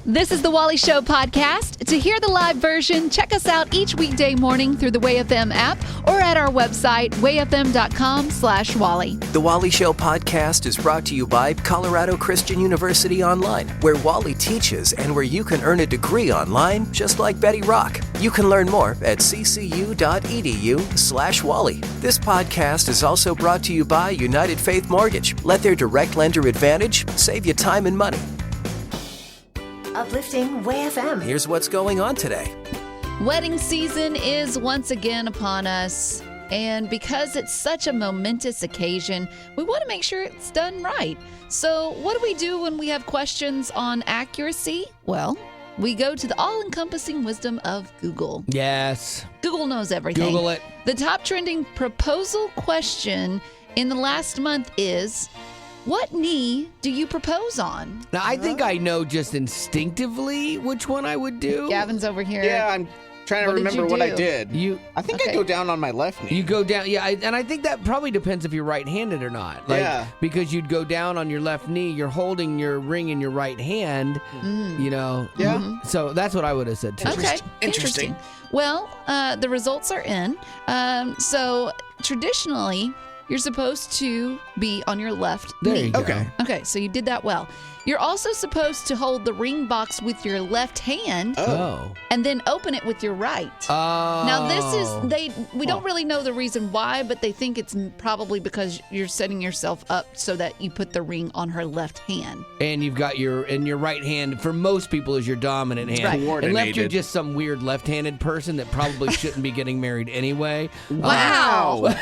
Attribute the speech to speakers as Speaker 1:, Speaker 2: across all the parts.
Speaker 1: This is the Wally Show podcast. To hear the live version, check us out each weekday morning through the WayFM app or at our website, wayfm.com/Wally.
Speaker 2: The Wally Show podcast is brought to you by Colorado Christian University Online, where Wally teaches and where you can earn a degree online just like Betty Rock. You can learn more at ccu.edu/Wally. This podcast is also brought to you by United Faith Mortgage. Let their direct lender advantage save you time and money.
Speaker 3: Uplifting WayFM.
Speaker 2: Here's what's going on today.
Speaker 1: Wedding season is once again upon us. And because it's such a momentous occasion, we want to make sure it's done right. So what do we do when we have questions on accuracy? Well, we go to the all-encompassing wisdom of Google.
Speaker 4: Yes.
Speaker 1: Google knows everything.
Speaker 4: Google it.
Speaker 1: The top trending proposal question in the last month is, what knee do you propose on?
Speaker 4: Now, I think I know just instinctively which one I would do.
Speaker 1: Gavin's over here.
Speaker 5: Yeah, I'm trying to remember what I did. I think I go down on my left knee.
Speaker 4: You go down, yeah, and I think that probably depends if you're right-handed or not.
Speaker 5: Yeah.
Speaker 4: Because you'd go down on your left knee, you're holding your ring in your right hand, you know.
Speaker 5: Yeah.
Speaker 4: So that's what I would have said too.
Speaker 1: Okay.
Speaker 5: Interesting.
Speaker 1: Well, the results are in. So traditionally, you're supposed to be on your left
Speaker 4: There
Speaker 1: knee.
Speaker 4: you go.
Speaker 1: Okay, so you did that well. You're also supposed to hold the ring box with your left hand
Speaker 4: Oh.
Speaker 1: and then open it with your right.
Speaker 4: Oh.
Speaker 1: Now we don't really know the reason why, but they think it's probably because you're setting yourself up so that you put the ring on her left hand.
Speaker 4: And you've got your right hand, for most people, is your dominant hand.
Speaker 1: Right.
Speaker 4: Unless you're just some weird left-handed person that probably shouldn't be getting married anyway.
Speaker 1: Wow.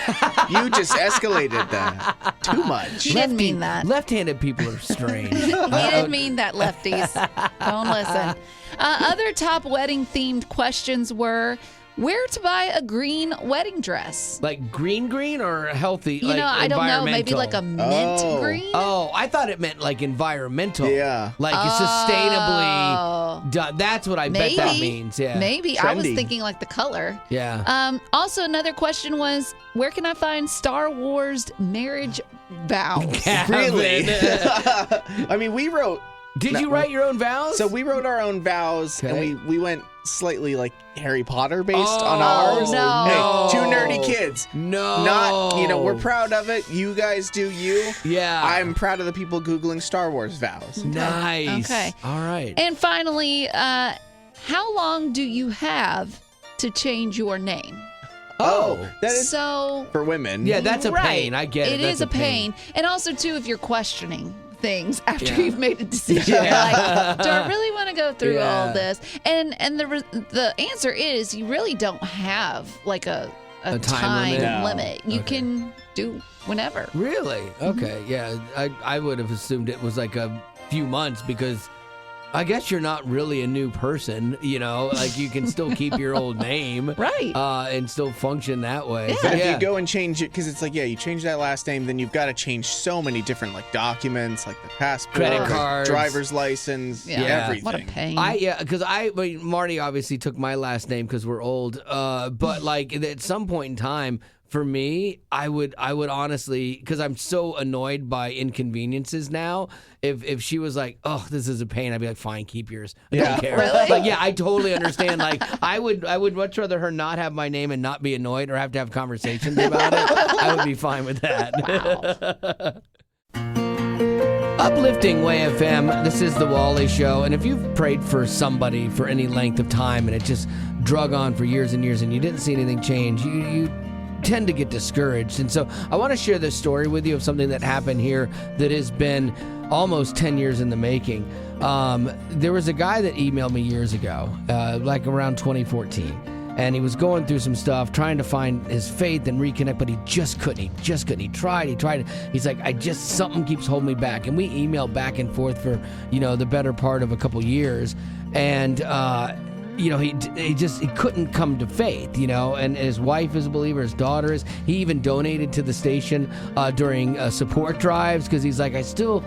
Speaker 5: You just escalated that too much.
Speaker 1: He didn't mean that.
Speaker 4: Left-handed people are strange.
Speaker 1: He didn't mean that, lefties. Don't listen. Other top wedding-themed questions were, where to buy a green wedding dress?
Speaker 4: Like green or healthy?
Speaker 1: You know, I don't know. Maybe like a mint green?
Speaker 4: Oh, I thought it meant like environmental.
Speaker 5: Yeah.
Speaker 4: Like sustainably done. That's what I bet that means. Yeah.
Speaker 1: Maybe. I was
Speaker 5: Trendy.
Speaker 1: thinking like the color.
Speaker 4: Yeah.
Speaker 1: Also, another question was, where can I find Star Wars marriage vows?
Speaker 5: Really? I mean, we wrote.
Speaker 4: Did you write your own vows?
Speaker 5: So we wrote our own vows,
Speaker 4: Okay.
Speaker 5: and we went slightly like Harry Potter based
Speaker 4: Oh,
Speaker 5: on ours.
Speaker 1: no.
Speaker 5: Hey, two nerdy kids.
Speaker 4: No.
Speaker 5: Not, we're proud of it. You guys do you.
Speaker 4: Yeah.
Speaker 5: I'm proud of the people Googling Star Wars vows.
Speaker 4: Nice.
Speaker 1: Okay.
Speaker 4: All right.
Speaker 1: And finally, how long do you have to change your name?
Speaker 5: That is
Speaker 1: So,
Speaker 5: for women.
Speaker 4: Yeah, that's a
Speaker 1: right.
Speaker 4: pain. I get it.
Speaker 1: It
Speaker 4: That's
Speaker 1: is a pain. And also, too, if you're questioning things after
Speaker 4: Yeah.
Speaker 1: you've made a decision.
Speaker 4: Yeah.
Speaker 1: Like, do I really want to go through
Speaker 4: Yeah.
Speaker 1: all this? And the answer is you really don't have like a
Speaker 4: time limit?
Speaker 5: No.
Speaker 1: limit. You
Speaker 4: Okay.
Speaker 1: can do whenever.
Speaker 4: Really? Okay. Yeah. I would have assumed it was like a few months because I guess you're not really a new person, like you can still keep your old name.
Speaker 1: Right.
Speaker 4: And still function that way.
Speaker 1: Yeah.
Speaker 4: So,
Speaker 5: But if you go and change it, because it's like, you change that last name, then you've got to change so many different documents, like the passport,
Speaker 4: Credit cards.
Speaker 5: driver's license, everything.
Speaker 1: What a pain.
Speaker 4: because Marty obviously took my last name because we're old. But like at some point in time, for me, I would honestly, because I'm so annoyed by inconveniences now. If she was like, "Oh, this is a pain," I'd be like, "Fine, keep yours. I don't care."
Speaker 1: Really?
Speaker 4: Like, yeah, I totally understand. Like, I would much rather her not have my name and not be annoyed or have to have conversations about it. I would be fine with that. Uplifting Way FM. This is the Wally Show, and if you've prayed for somebody for any length of time and it just drug on for years and years and you didn't see anything change, you tend to get discouraged. And so I want to share this story with you of something that happened here that has been almost 10 years in the making. There was a guy that emailed me years ago, like around 2014. And he was going through some stuff, trying to find his faith and reconnect, but he just couldn't. He tried. He's like, something keeps holding me back. And we emailed back and forth for, the better part of a couple years. And, he couldn't come to faith, and his wife is a believer, his daughter is. He even donated to the station during support drives because he's like, I still,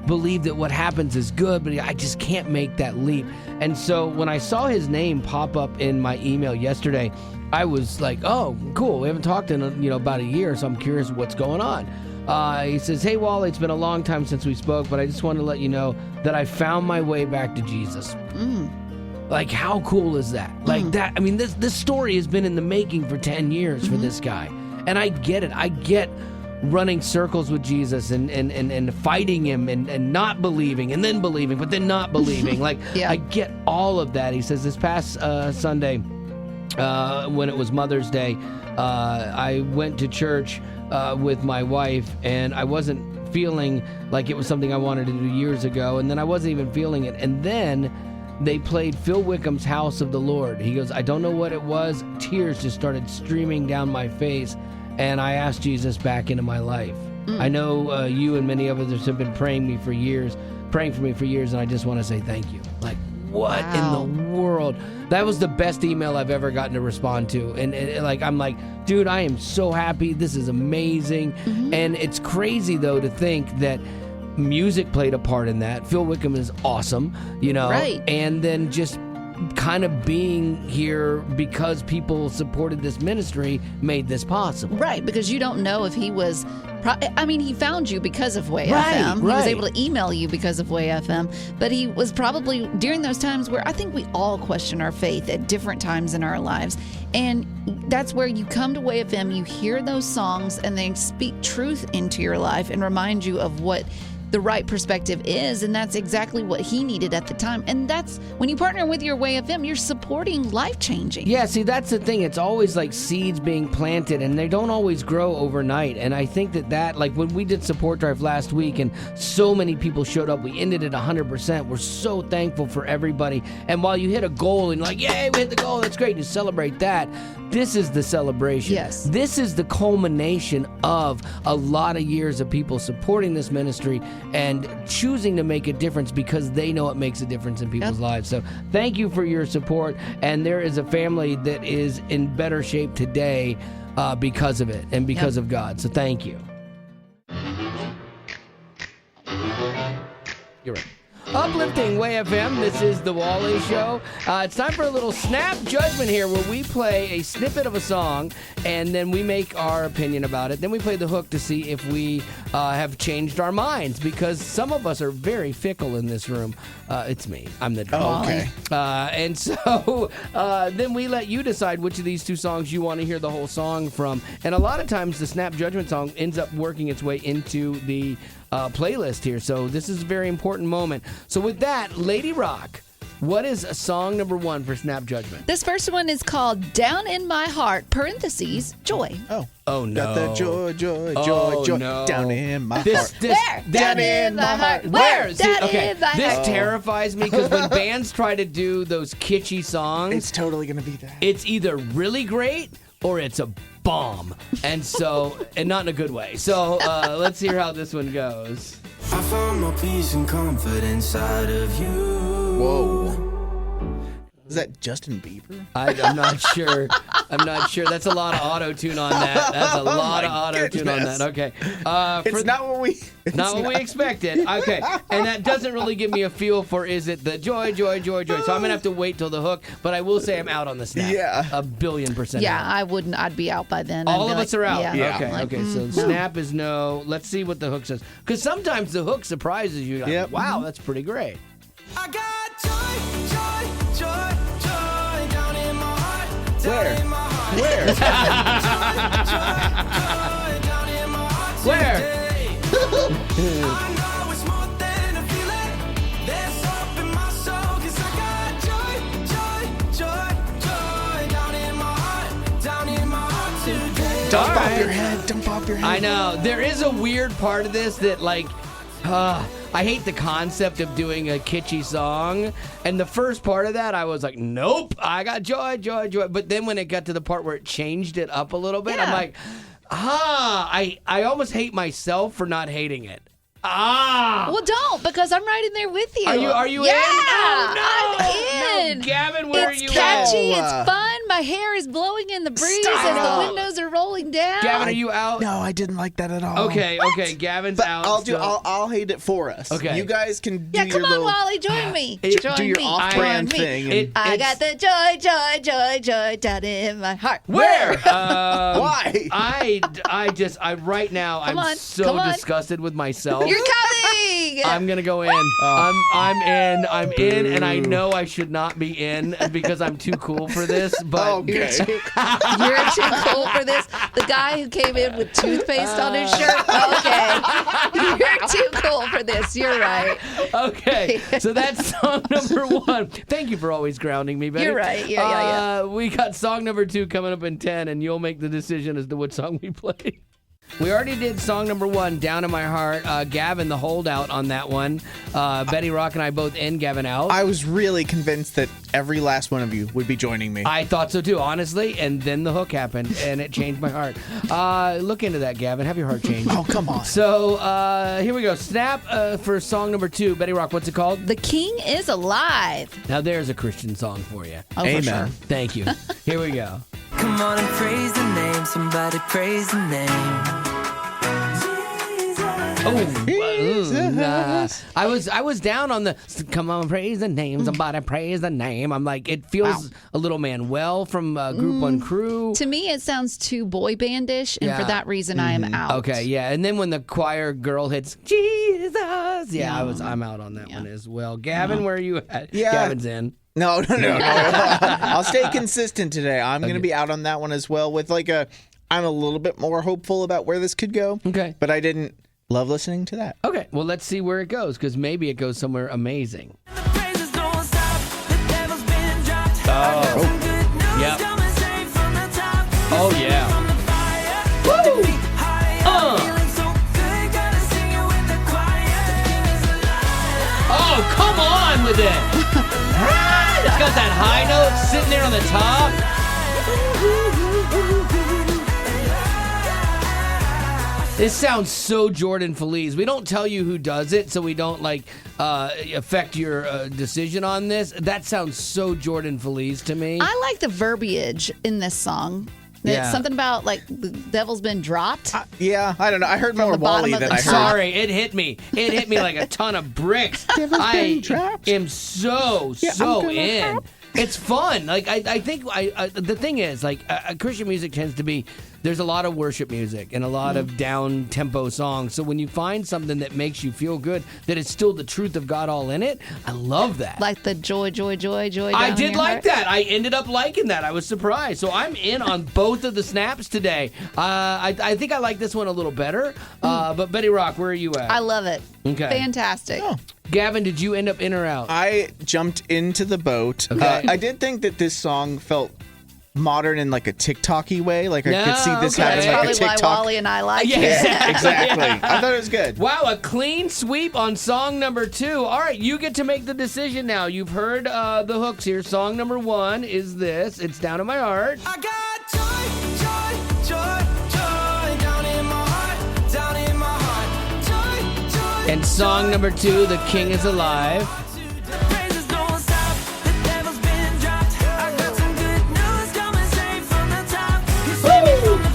Speaker 4: believe that what happens is good, but I just can't make that leap. And so when I saw his name pop up in my email yesterday, I was like, oh, cool. We haven't talked in, about a year, so I'm curious what's going on. He says, "Hey, Wally, it's been a long time since we spoke, but I just wanted to let you know that I found my way back to Jesus." Like, how cool is that? Like that. I mean, this story has been in the making for 10 years for this guy. And I get it. I get running circles with Jesus and fighting him and not believing and then believing, but then not believing. Like, I get all of that. He says this past Sunday, when it was Mother's Day, I went to church with my wife, and I wasn't feeling like it was something I wanted to do years ago, and then I wasn't even feeling it. And then they played Phil Wickham's House of the Lord. He goes, I don't know what it was. Tears just started streaming down my face, and I asked Jesus back into my life. I know you and many others have been praying for me for years, and I just want to say thank you. Like, what in the world? That was the best email I've ever gotten to respond to. And like, I'm like, dude, I am so happy. This is amazing. And it's crazy, though, to think that music played a part in that. Phil Wickham is awesome, you know? Right. And then just kind of being here because people supported this ministry made this possible.
Speaker 1: Right, because you don't know if he was... he found you because of Way FM. He was able to email you because of Way FM. But he was probably during those times where I think we all question our faith at different times in our lives. And that's where you come to Way FM, you hear those songs, and they speak truth into your life and remind you of what the right perspective is, and that's exactly what he needed at the time. And that's when you partner with your Way FM, you're supporting life-changing.
Speaker 4: Yeah, see, that's the thing. It's always like seeds being planted, and they don't always grow overnight. And I think that like when we did Support Drive last week and so many people showed up, we ended at 100%. We're so thankful for everybody. And while you hit a goal and like, yay, we hit the goal, that's great, you celebrate that. This is the celebration.
Speaker 1: Yes.
Speaker 4: This is the culmination of a lot of years of people supporting this ministry and choosing to make a difference because they know it makes a difference in people's lives. So thank you for your support. And there is a family that is in better shape today because of it and because of God. So thank you. You're right. Uplifting Way FM, this is The Wally Show. It's time for a little Snap Judgment here where we play a snippet of a song and then we make our opinion about it. Then we play the hook to see if we have changed our minds because some of us are very fickle in this room. It's me. I'm the drunk.
Speaker 5: Oh, okay.
Speaker 4: And so then we let you decide which of these two songs you want to hear the whole song from. And a lot of times the Snap Judgment song ends up working its way into the playlist here. So this is a very important moment. So with that, Lady Rock, what is song number 1 for Snap Judgment?
Speaker 1: This first one is called Down in My Heart, parentheses, Joy.
Speaker 4: Oh, no.
Speaker 5: Got that joy, joy,
Speaker 4: no.
Speaker 5: down in my heart.
Speaker 1: Where?
Speaker 5: Down in my heart.
Speaker 4: Where?
Speaker 1: Down
Speaker 4: Okay,
Speaker 1: in my
Speaker 4: this
Speaker 1: heart.
Speaker 4: terrifies me because when bands try to do those kitschy songs,
Speaker 5: It's totally going to be that.
Speaker 4: it's either really great or it's a bomb. And so, and not in a good way. So let's hear how this one goes.
Speaker 3: I found my peace and comfort inside of you.
Speaker 5: Whoa. Is that Justin Bieber?
Speaker 4: I'm not sure. I'm not sure. That's a lot of auto-tune on that. That's a lot of auto-tune on that. Okay.
Speaker 5: It's not what we...
Speaker 4: Not what we expected. Okay. And that doesn't really give me a feel for is it the joy, joy, joy, joy. So I'm going to have to wait till the hook. But I will say I'm out on the Snap.
Speaker 5: Yeah.
Speaker 4: 1,000,000,000%.
Speaker 1: Yeah,
Speaker 4: out.
Speaker 1: I wouldn't. I'd be out by then.
Speaker 4: All
Speaker 1: I'd
Speaker 4: of
Speaker 1: be
Speaker 4: us are out.
Speaker 1: Yeah.
Speaker 4: Okay.
Speaker 1: Like,
Speaker 4: Okay. So Snap is no. Let's see what the hook says. Because sometimes the hook surprises you. Like,
Speaker 5: Yep.
Speaker 4: wow, that's pretty great.
Speaker 3: I got joy, joy, joy, joy down in my heart.
Speaker 5: Where?
Speaker 3: Down in my heart.
Speaker 5: Where?
Speaker 3: Joy down in my heart
Speaker 4: Where?
Speaker 3: today. I know it's more than a feeling. There's hope in my soul 'cause I got joy, joy, joy, joy down in my heart today.
Speaker 5: Dump off your head. Dump off your head.
Speaker 4: I know. There is a weird part of this that, like, I hate the concept of doing a kitschy song. And the first part of that, I was like, nope, I got joy, joy, joy. But then when it got to the part where it changed it up a little bit, I'm like, I almost hate myself for not hating it.
Speaker 1: Well, don't, because I'm right in there with you.
Speaker 4: Are you
Speaker 1: yeah,
Speaker 4: in? Oh, no.
Speaker 1: I'm in.
Speaker 4: No, Gavin, where are
Speaker 1: it's
Speaker 4: you
Speaker 1: catchy.
Speaker 5: at?
Speaker 1: It's fun. My my hair is blowing in the breeze
Speaker 4: Stop.
Speaker 1: as the windows are rolling down.
Speaker 4: Gavin, are you out?
Speaker 5: No, I didn't like that at all.
Speaker 4: Okay, Gavin's
Speaker 5: But
Speaker 4: out.
Speaker 5: I'll hate it for us.
Speaker 4: Okay.
Speaker 5: You guys can do
Speaker 1: Yeah,
Speaker 5: your
Speaker 1: come on,
Speaker 5: little,
Speaker 1: Wally, join me.
Speaker 5: do
Speaker 1: Join
Speaker 5: your
Speaker 1: me.
Speaker 5: off-brand
Speaker 1: Join me.
Speaker 5: thing.
Speaker 1: I got the joy down in my heart.
Speaker 4: Where?
Speaker 5: Why?
Speaker 4: I right now
Speaker 1: Come
Speaker 4: I'm
Speaker 1: on,
Speaker 4: so
Speaker 1: come on.
Speaker 4: disgusted with myself.
Speaker 1: You're coming.
Speaker 4: I'm gonna go in. I'm in, and I know I should not be in because I'm too cool for this. But
Speaker 5: Okay.
Speaker 1: You're too cool for this. The guy who came in with toothpaste on his shirt. Okay, you're too cool for this. You're right.
Speaker 4: okay, so that's song number 1. Thank you for always grounding me, Betty.
Speaker 1: You're right. Yeah.
Speaker 4: We got song number 2 coming up in 10, and you'll make the decision as to what song we play. We already did song number 1, Down in My Heart. Gavin, the holdout on that one. Betty Rock and I both in, Gavin out.
Speaker 5: I was really convinced that every last one of you would be joining me.
Speaker 4: I thought so too, honestly, and then the hook happened, and it changed my heart. Look into that, Gavin. Have your heart changed.
Speaker 5: Oh, come on.
Speaker 4: So here we go. Snap for song number 2. Betty Rock, what's it called?
Speaker 1: The King is alive.
Speaker 4: Now there's a Christian song for you.
Speaker 1: Oh, for
Speaker 5: Amen.
Speaker 1: sure.
Speaker 4: Thank you. Here we go.
Speaker 3: Come on and praise the name. Somebody praise the name.
Speaker 4: I was down on the come on, praise the name. Somebody praise the name. I'm like, it feels a little Manuel from Group One Crew.
Speaker 1: To me, it sounds too boy bandish, and
Speaker 4: Yeah.
Speaker 1: for that reason, I am out.
Speaker 4: Okay, yeah, and then when the choir girl hits Jesus, I'm out on that one as well. Gavin, where are you at?
Speaker 5: Yeah.
Speaker 4: Gavin's in.
Speaker 5: No. I'll stay consistent today. I'm going to be out on that one as well with I'm a little bit more hopeful about where this could go.
Speaker 4: Okay.
Speaker 5: But I didn't love listening to that.
Speaker 4: Okay, well, let's see where it goes, because maybe it goes somewhere amazing. Yep. Oh, yeah. Woo! Oh, come on with it. It's got that high note sitting there on the top. This sounds so Jordan Feliz. We don't tell you who does it, so we don't affect your decision on this. That sounds so Jordan Feliz to me.
Speaker 1: I like the verbiage in this song.
Speaker 4: Yeah.
Speaker 1: It's something about the devil's been dropped.
Speaker 5: Yeah, I don't know. I heard more
Speaker 1: the bottom
Speaker 5: Wally
Speaker 1: of
Speaker 5: than
Speaker 1: the
Speaker 5: I heard.
Speaker 4: Sorry, it hit me. It hit me like a ton of bricks. I am so in. It's fun. I think the thing is, Christian music tends to be, there's a lot of worship music and a lot of down-tempo songs. So when you find something that makes you feel good, that it's still the truth of God all in it, I love that.
Speaker 1: Like the joy.
Speaker 4: I
Speaker 1: down in
Speaker 4: did
Speaker 1: your
Speaker 4: like
Speaker 1: heart.
Speaker 4: that. I ended up liking that. I was surprised. So I'm in on both of the snaps today. I think I like this one a little better. But Betty Rock, where are you at?
Speaker 1: I love it.
Speaker 4: Okay.
Speaker 1: Fantastic.
Speaker 5: Oh.
Speaker 4: Gavin, did you end up in or out?
Speaker 5: I jumped into the boat.
Speaker 4: Okay.
Speaker 5: I did think that this song felt modern in like a TikTok-y way. Like I
Speaker 4: No,
Speaker 5: could see this
Speaker 4: okay.
Speaker 5: having
Speaker 1: That's
Speaker 5: like a
Speaker 1: probably why
Speaker 5: TikTok.
Speaker 1: Wally and I like
Speaker 4: Yeah,
Speaker 1: it.
Speaker 5: Exactly.
Speaker 4: Yeah.
Speaker 5: I thought it was good.
Speaker 4: Wow, a clean sweep on song number 2. All right, you get to make the decision now. You've heard the hooks here. Song number 1 is this. It's Down in My Heart.
Speaker 3: I got joy down in my heart, down in my heart. Joy.
Speaker 4: And song number 2, The King is Alive.
Speaker 3: The praises don't stop. The devil's been dropped. I got some good news coming straight from the top.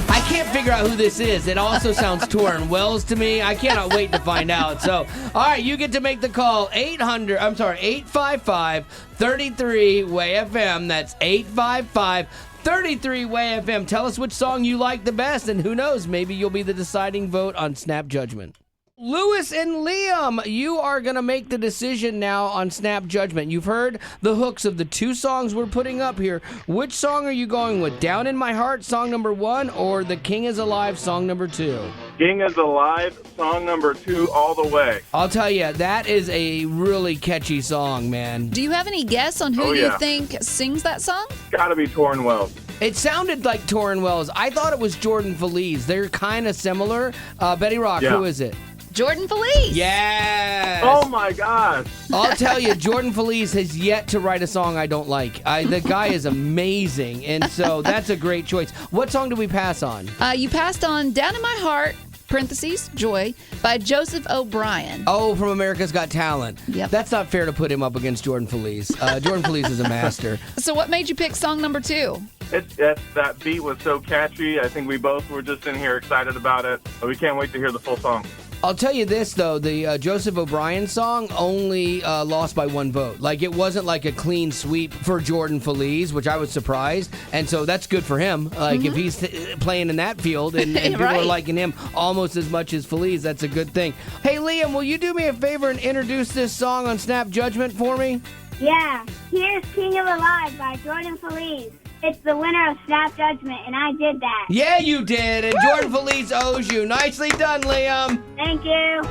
Speaker 4: I can't figure out who this is. It also sounds Torrin Wells to me. I cannot wait to find out. So, all right, you get to make the call. 855-33-WAY-FM. That's 855-33-WAY-FM. Tell us which song you like the best, and who knows, maybe you'll be the deciding vote on Snap Judgment. Lewis and Liam, you are going to make the decision now on Snap Judgment. You've heard the hooks of the 2 songs we're putting up here. Which song are you going with? Down in My Heart, song number 1, or The King is Alive, song number 2?
Speaker 6: King is Alive, song number 2, all the way.
Speaker 4: I'll tell you, that is a really catchy song, man.
Speaker 1: Do you have any guess on who
Speaker 6: Oh,
Speaker 1: you
Speaker 6: yeah.
Speaker 1: think sings that song?
Speaker 6: Gotta be Torrin Wells.
Speaker 4: It sounded like Torrin Wells. I thought it was Jordan Feliz. They're kind of similar. Betty Rock,
Speaker 6: Yeah.
Speaker 4: who is it?
Speaker 1: Jordan Feliz.
Speaker 4: Yes.
Speaker 6: Oh my gosh.
Speaker 4: I'll tell you, Jordan Feliz has yet to write a song I don't like. The guy is amazing, and so that's a great choice. What song did we pass on?
Speaker 1: You passed on Down in My Heart, parentheses, Joy, by Joseph O'Brien.
Speaker 4: Oh, from America's Got Talent.
Speaker 1: Yep.
Speaker 4: That's not fair to put him up against Jordan Feliz. Jordan Feliz is a master.
Speaker 1: So what made you pick song number 2?
Speaker 6: That beat was so catchy. I think we both were just in here excited about it. But we can't wait to hear the full song.
Speaker 4: I'll tell you this, though. The Joseph O'Brien song only lost by 1 vote. Like, it wasn't like a clean sweep for Jordan Feliz, which I was surprised. And so that's good for him. Like, if he's playing in that field and people are liking him almost as much as Feliz, that's a good thing. Hey, Liam, will you do me a favor and introduce this song on Snap Judgment for me?
Speaker 7: Yeah, here's King of Alive by Jordan Feliz. It's the winner of Snap Judgment, and I did that.
Speaker 4: Yeah, you did, and Jordan Feliz owes you. Nicely done, Liam.
Speaker 7: Thank you.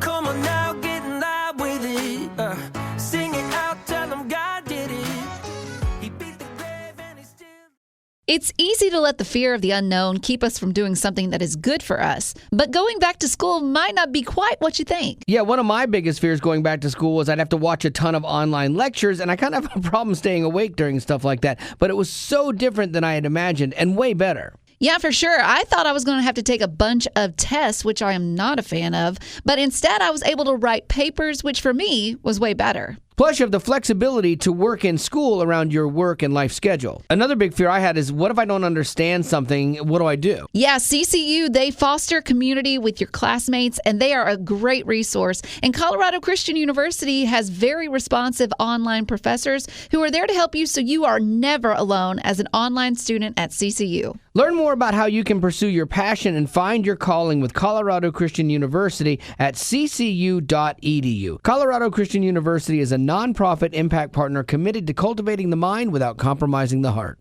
Speaker 3: Come on now, get in line with it. Sing it out, tell them God did it. He beat the grave and he still...
Speaker 1: It's easy to let the fear of the unknown keep us from doing something that is good for us. But going back to school might not be quite what you think.
Speaker 4: Yeah, one of my biggest fears going back to school was I'd have to watch a ton of online lectures, and I kind of have a problem staying awake during stuff like that. But it was so different than I had imagined, and way better.
Speaker 1: Yeah, for sure. I thought I was going to have to take a bunch of tests, which I am not a fan of. But instead, I was able to write papers, which for me was way better.
Speaker 4: Plus, you have the flexibility to work in school around your work and life schedule. Another big fear I had is, what if I don't understand something? What do I do?
Speaker 1: Yeah, CCU, they foster community with your classmates, and they are a great resource. And Colorado Christian University has very responsive online professors who are there to help you so you are never alone as an online student at CCU.
Speaker 4: Learn more about how you can pursue your passion and find your calling with Colorado Christian University at ccu.edu. Colorado Christian University is a nonprofit impact partner committed to cultivating the mind without compromising the heart.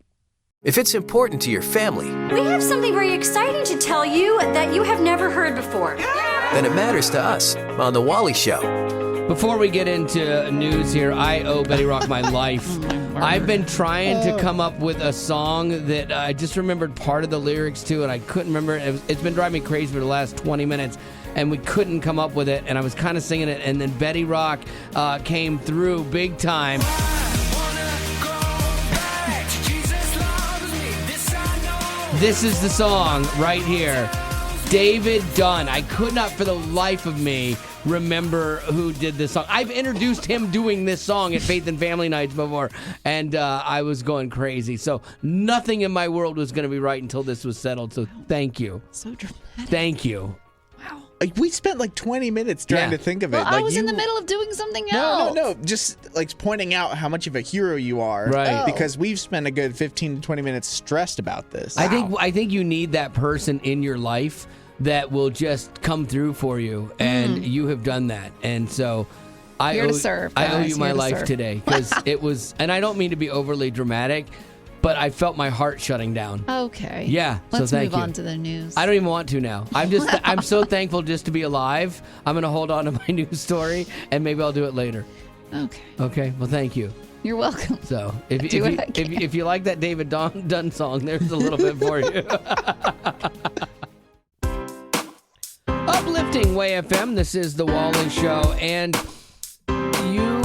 Speaker 2: If it's important to your family,
Speaker 8: We have something very exciting to tell you that you have never heard before.
Speaker 2: then it matters to us on The Wally Show.
Speaker 4: Before we get into news here, I owe Betty Rock my life. I've been trying to come up with a song that I just remembered part of the lyrics to, and I couldn't remember. It's been driving me crazy for the last 20 minutes, and we couldn't come up with it, and I was kind of singing it, and then Betty Rock came through big time. This is the song right here. David Dunn. I could not for the life of me remember who did this song. I've introduced him doing this song at Faith and Family Nights before, and I was going crazy. So nothing in my world was going to be right until this was settled. So thank you.
Speaker 1: So dramatic.
Speaker 4: Thank you.
Speaker 5: We spent like 20 minutes trying to think of it.
Speaker 1: Well,
Speaker 5: like
Speaker 1: I was in the middle of doing something else.
Speaker 5: No. Just like pointing out how much of a hero you are.
Speaker 4: Right.
Speaker 5: Because we've spent a good 15 to 20 minutes stressed about this.
Speaker 4: I think you need that person in your life that will just come through for you, and you have done that. And so I owe
Speaker 1: guys.
Speaker 4: you my
Speaker 1: Here to
Speaker 4: life
Speaker 1: serve.
Speaker 4: today, because it was, and I don't mean to be overly dramatic, but I felt my heart shutting down.
Speaker 1: Okay.
Speaker 4: Yeah, so
Speaker 1: Let's
Speaker 4: thank
Speaker 1: move
Speaker 4: you.
Speaker 1: on to the news.
Speaker 4: I don't even want to now. I'm so thankful just to be alive. I'm going to hold on to my news story, and maybe I'll do it later.
Speaker 1: Okay.
Speaker 4: Okay, well, thank you.
Speaker 1: You're welcome.
Speaker 4: So if
Speaker 1: Do what I can.
Speaker 4: if you like that David Dunn song, there's a little bit for you. Uplifting Way FM. This is the Wally Show, and you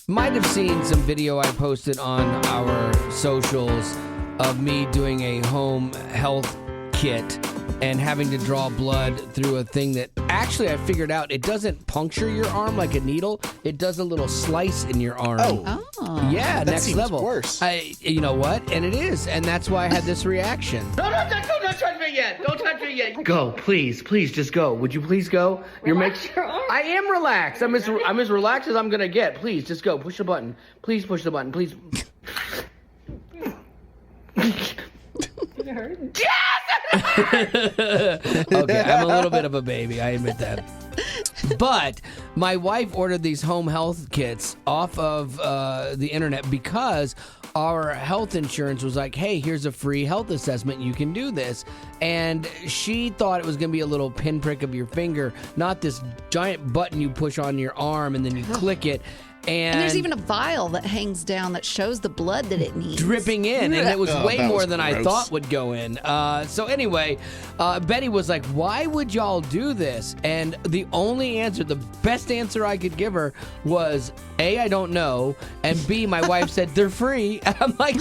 Speaker 4: might have seen some video I posted on our socials of me doing a home health kit and having to draw blood through a thing that actually I figured out it doesn't puncture your arm like a needle. It does a little slice in your arm.
Speaker 1: Oh.
Speaker 4: Yeah,
Speaker 5: That
Speaker 4: next
Speaker 5: seems
Speaker 4: level.
Speaker 5: worse.
Speaker 4: You know what? And it is, and that's why I had this reaction. Don't touch me yet. Don't touch me yet. Go, please, just go. Would you please go?
Speaker 8: Relax your arm.
Speaker 4: I am relaxed. I'm as relaxed as I'm gonna get. Please, just go. Push the button. Please push the button. Please. Okay, I'm a little bit of a baby, I admit that. But my wife ordered these home health kits off of the internet because our health insurance was like, hey, here's a free health assessment. You can do this. And she thought it was going to be a little pinprick of your finger, not this giant button you push on your arm and then you click it.
Speaker 1: And there's even a vial that hangs down that shows the blood that it needs.
Speaker 4: Dripping in, and it was way
Speaker 5: that
Speaker 4: more
Speaker 5: was
Speaker 4: than I
Speaker 5: gross.
Speaker 4: thought would go in. So anyway, Betty was like, why would y'all do this? And the only answer, the best answer I could give her was, A, I don't know, and B, my wife said, they're free. And I'm like,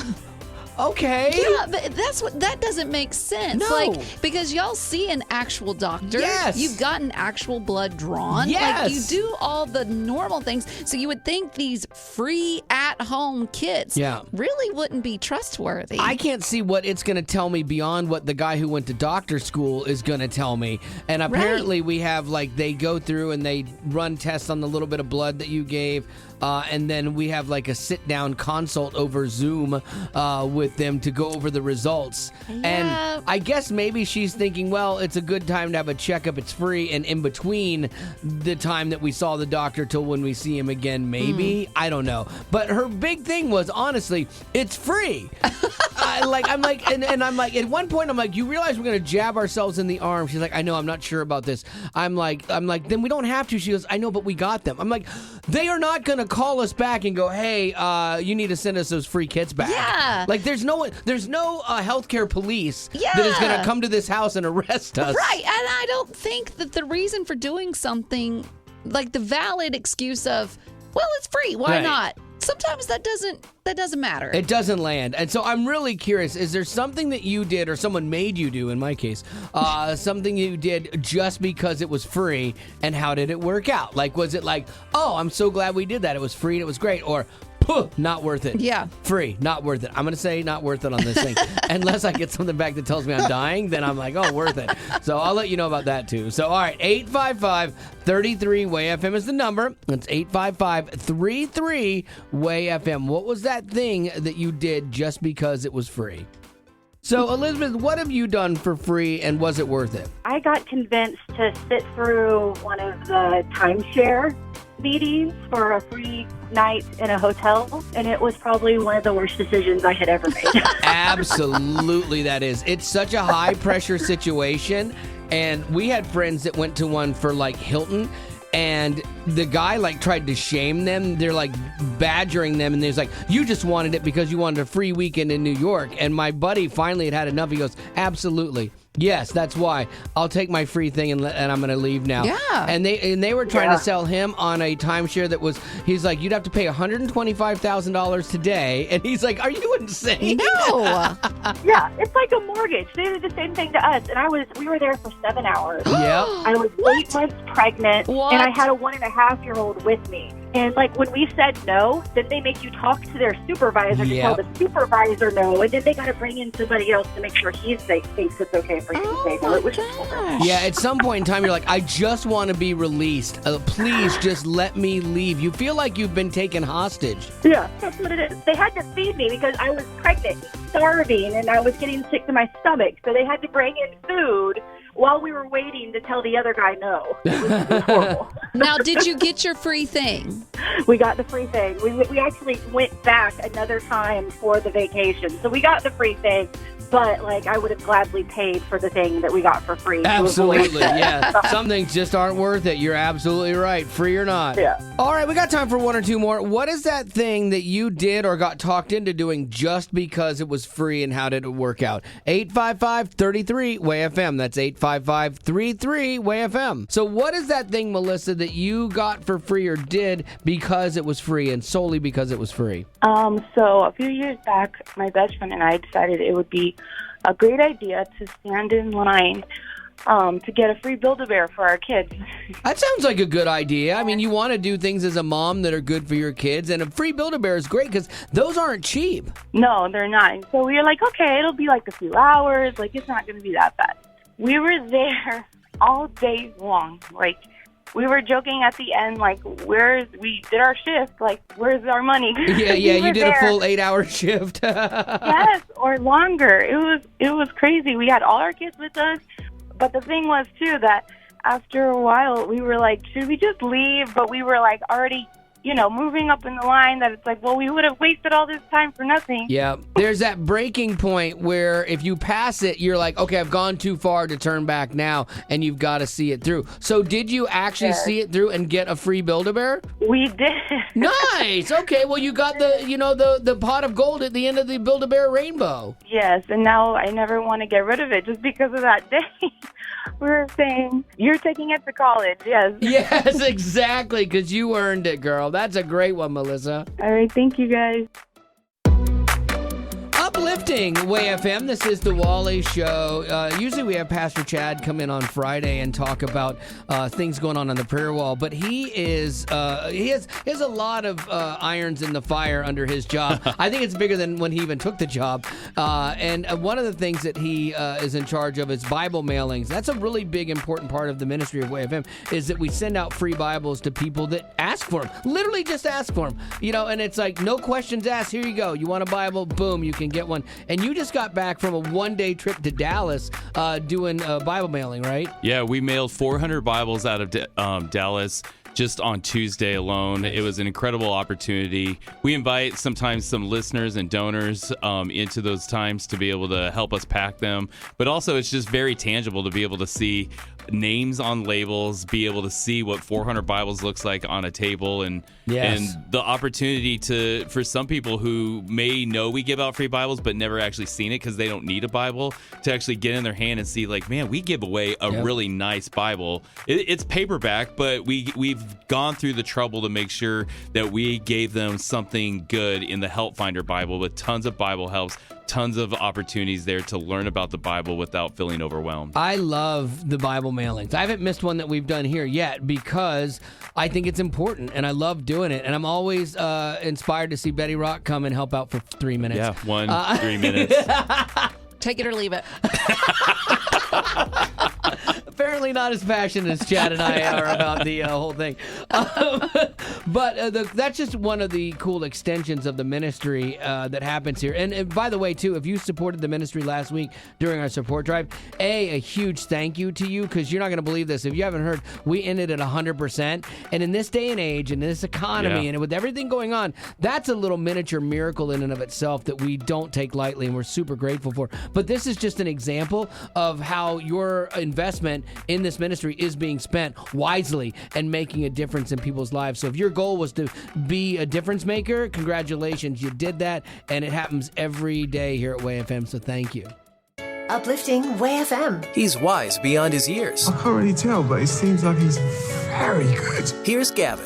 Speaker 4: Okay.
Speaker 1: Yeah, but that doesn't make sense.
Speaker 4: No.
Speaker 1: Like, because y'all see an actual doctor.
Speaker 4: Yes.
Speaker 1: You've gotten actual blood drawn.
Speaker 4: Yes.
Speaker 1: Like, you do all the normal things. So you would think these free at-home kits really wouldn't be trustworthy.
Speaker 4: I can't see what it's going to tell me beyond what the guy who went to doctor school is going to tell me. And apparently we have, like, they go through and they run tests on the little bit of blood that you gave. And then we have like a sit-down consult over Zoom with them to go over the results.
Speaker 1: Yeah.
Speaker 4: And I guess maybe she's thinking, well, it's a good time to have a checkup. It's free. And in between the time that we saw the doctor till when we see him again, maybe. I don't know. But her big thing was, honestly, it's free. I'm like, at one point, I'm like, you realize we're going to jab ourselves in the arm. She's like, I know, I'm not sure about this. I'm like, then we don't have to. She goes, I know, but we got them. I'm like, they are not going to call us back and go, hey, you need to send us those free kits back.
Speaker 1: Yeah.
Speaker 4: Like, there's no healthcare police that is going to come to this house and arrest us.
Speaker 1: Right. And I don't think that the reason for doing something, like the valid excuse of, well, it's free, why not? Sometimes that doesn't matter.
Speaker 4: It doesn't land. And so I'm really curious, is there something that you did or someone made you do, in my case, something you did just because it was free, and how did it work out? Like, was it like, oh, I'm so glad we did that. It was free and it was great. Or, not worth it.
Speaker 1: Yeah.
Speaker 4: Free, not worth it. I'm going to say not worth it on this thing. Unless I get something back that tells me I'm dying, then I'm like, oh, worth it. So I'll let you know about that too. So, all right, 855-33-WAY-FM is the number. It's 855-33-WAY-FM. What was that thing that you did just because it was free? So, Elizabeth, what have you done for free, and was it worth it?
Speaker 9: I got convinced to sit through one of the timeshare meetings for a free night in a hotel, and it was probably one of the worst decisions I had ever made.
Speaker 4: Absolutely, that is. It's such a high-pressure situation, and we had friends that went to one for, like, Hilton, and the guy, like, tried to shame them. They're, like, badgering them, and there's like, you just wanted it because you wanted a free weekend in New York. And my buddy finally had enough. He goes, absolutely. Yes, that's why. I'll take my free thing and I'm going to leave now.
Speaker 1: Yeah.
Speaker 4: And they were trying to sell him on a timeshare that was, he's like, you'd have to pay $125,000 today. And he's like, are you insane?
Speaker 1: No.
Speaker 9: Yeah, it's like a mortgage. They did the same thing to us, and we were there for 7 hours.
Speaker 4: Yeah.
Speaker 9: I was 8 months pregnant, and I had a 1.5-year-old with me. And, like, when we said no, then they make you talk to their supervisor to tell the supervisor no, and then they got to bring in somebody else to make sure he thinks it's okay for you to say no. It was just horrible.
Speaker 4: Yeah, at some point in time, you're like, I just want to be released. Please just let me leave. You feel like you've been taken hostage.
Speaker 9: Yeah, that's what it is. They had to feed me because I was pregnant, starving, and I was getting sick to my stomach. So they had to bring in food while we were waiting to tell the other guy no. It was horrible.
Speaker 1: Now, did you get your free thing?
Speaker 9: We got the free thing. We actually went back another time for the vacation. So we got the free thing, but, like, I would have gladly paid for the thing that we got for free.
Speaker 4: Absolutely, yeah. Some things just aren't worth it. You're absolutely right, free or not.
Speaker 9: Yeah.
Speaker 4: All right, we got time for one or two more. What is that thing that you did or got talked into doing just because it was free, and how did it work out? 855-33-WAY-FM. That's 855-33-WAY-FM. So what is that thing, Melissa, that you got for free or did because it was free, and solely because it was free?
Speaker 10: So a few years back, my best friend and I decided it would be a great idea to stand in line to get a free Build-A-Bear for our kids.
Speaker 4: That sounds like a good idea. I mean, you want to do things as a mom that are good for your kids, and a free Build-A-Bear is great because those aren't cheap.
Speaker 10: No, they're not. So we were like, okay, it'll be like a few hours. Like, it's not going to be that bad. We were there all day long. Like, we were joking at the end, like, we did our shift, like, where's our money?
Speaker 4: Yeah, you did a full 8-hour shift.
Speaker 10: Yes, or longer. It was crazy. We had all our kids with us, but the thing was, too, that after a while, we were like, should we just leave? But we were, like, already, moving up in the line, that it's like, well, we would have wasted all this time for nothing.
Speaker 4: Yeah, there's that breaking point where if you pass it, you're like, okay, I've gone too far to turn back now, and you've got to see it through. So did you actually see it through and get a free Build-A-Bear?
Speaker 10: We did.
Speaker 4: Nice. Okay, well, you got the pot of gold at the end of the Build-A-Bear rainbow.
Speaker 10: Yes, and now I never want to get rid of it just because of that day. We were saying, you're taking it to college, yes.
Speaker 4: Yes, exactly, because you earned it, girl. That's a great one, Melissa.
Speaker 10: All right, thank you, guys.
Speaker 4: Uplifting Way FM. This is the Wally Show. Usually we have Pastor Chad come in on Friday and talk about things going on the prayer wall, but he has a lot of irons in the fire under his job. I think it's bigger than when he even took the job. And one of the things that he is in charge of is Bible mailings. That's a really big, important part of the ministry of Way FM, is that we send out free Bibles to people that ask for them. Literally just ask for them. And it's like, no questions asked. Here you go. You want a Bible? Boom, you can get one. And you just got back from a one-day trip to Dallas doing Bible mailing, right?
Speaker 11: Yeah, we mailed 400 Bibles out of Dallas just on Tuesday alone. It was an incredible opportunity. We invite sometimes some listeners and donors into those times to be able to help us pack them. But also, it's just very tangible to be able to see names on labels, be able to see what 400 Bibles looks like on a table, and the opportunity for some people who may know we give out free Bibles but never actually seen it because they don't need a Bible, to actually get in their hand and see, like, man, we give away a really nice Bible. It's paperback, but we've gone through the trouble to make sure that we gave them something good in the Help Finder Bible with tons of Bible helps, tons of opportunities there to learn about the Bible without feeling overwhelmed.
Speaker 4: I love the Bible mailings. I haven't missed one that we've done here yet because I think it's important and I love doing it. And I'm always inspired to see Betty Rock come and help out for 3 minutes.
Speaker 11: Yeah, 3 minutes.
Speaker 1: Take it or leave it.
Speaker 4: Apparently not as passionate as Chad and I are about the whole thing. But that's just one of the cool extensions of the ministry that happens here. And by the way, too, if you supported the ministry last week during our support drive, a huge thank you to you, because you're not going to believe this. If you haven't heard, we ended at 100%. And in this day and age, and in this economy, and with everything going on, that's a little miniature miracle in and of itself that we don't take lightly, and we're super grateful for. But this is just an example of how your investment in this ministry is being spent wisely and making a difference in people's lives. So if your goal was to be a difference maker, congratulations, you did that, and it happens every day here at Way FM, so thank you.
Speaker 2: Uplifting Way FM. He's wise beyond his years.
Speaker 12: I can't really tell, but it seems like he's very good.
Speaker 2: Here's Gavin.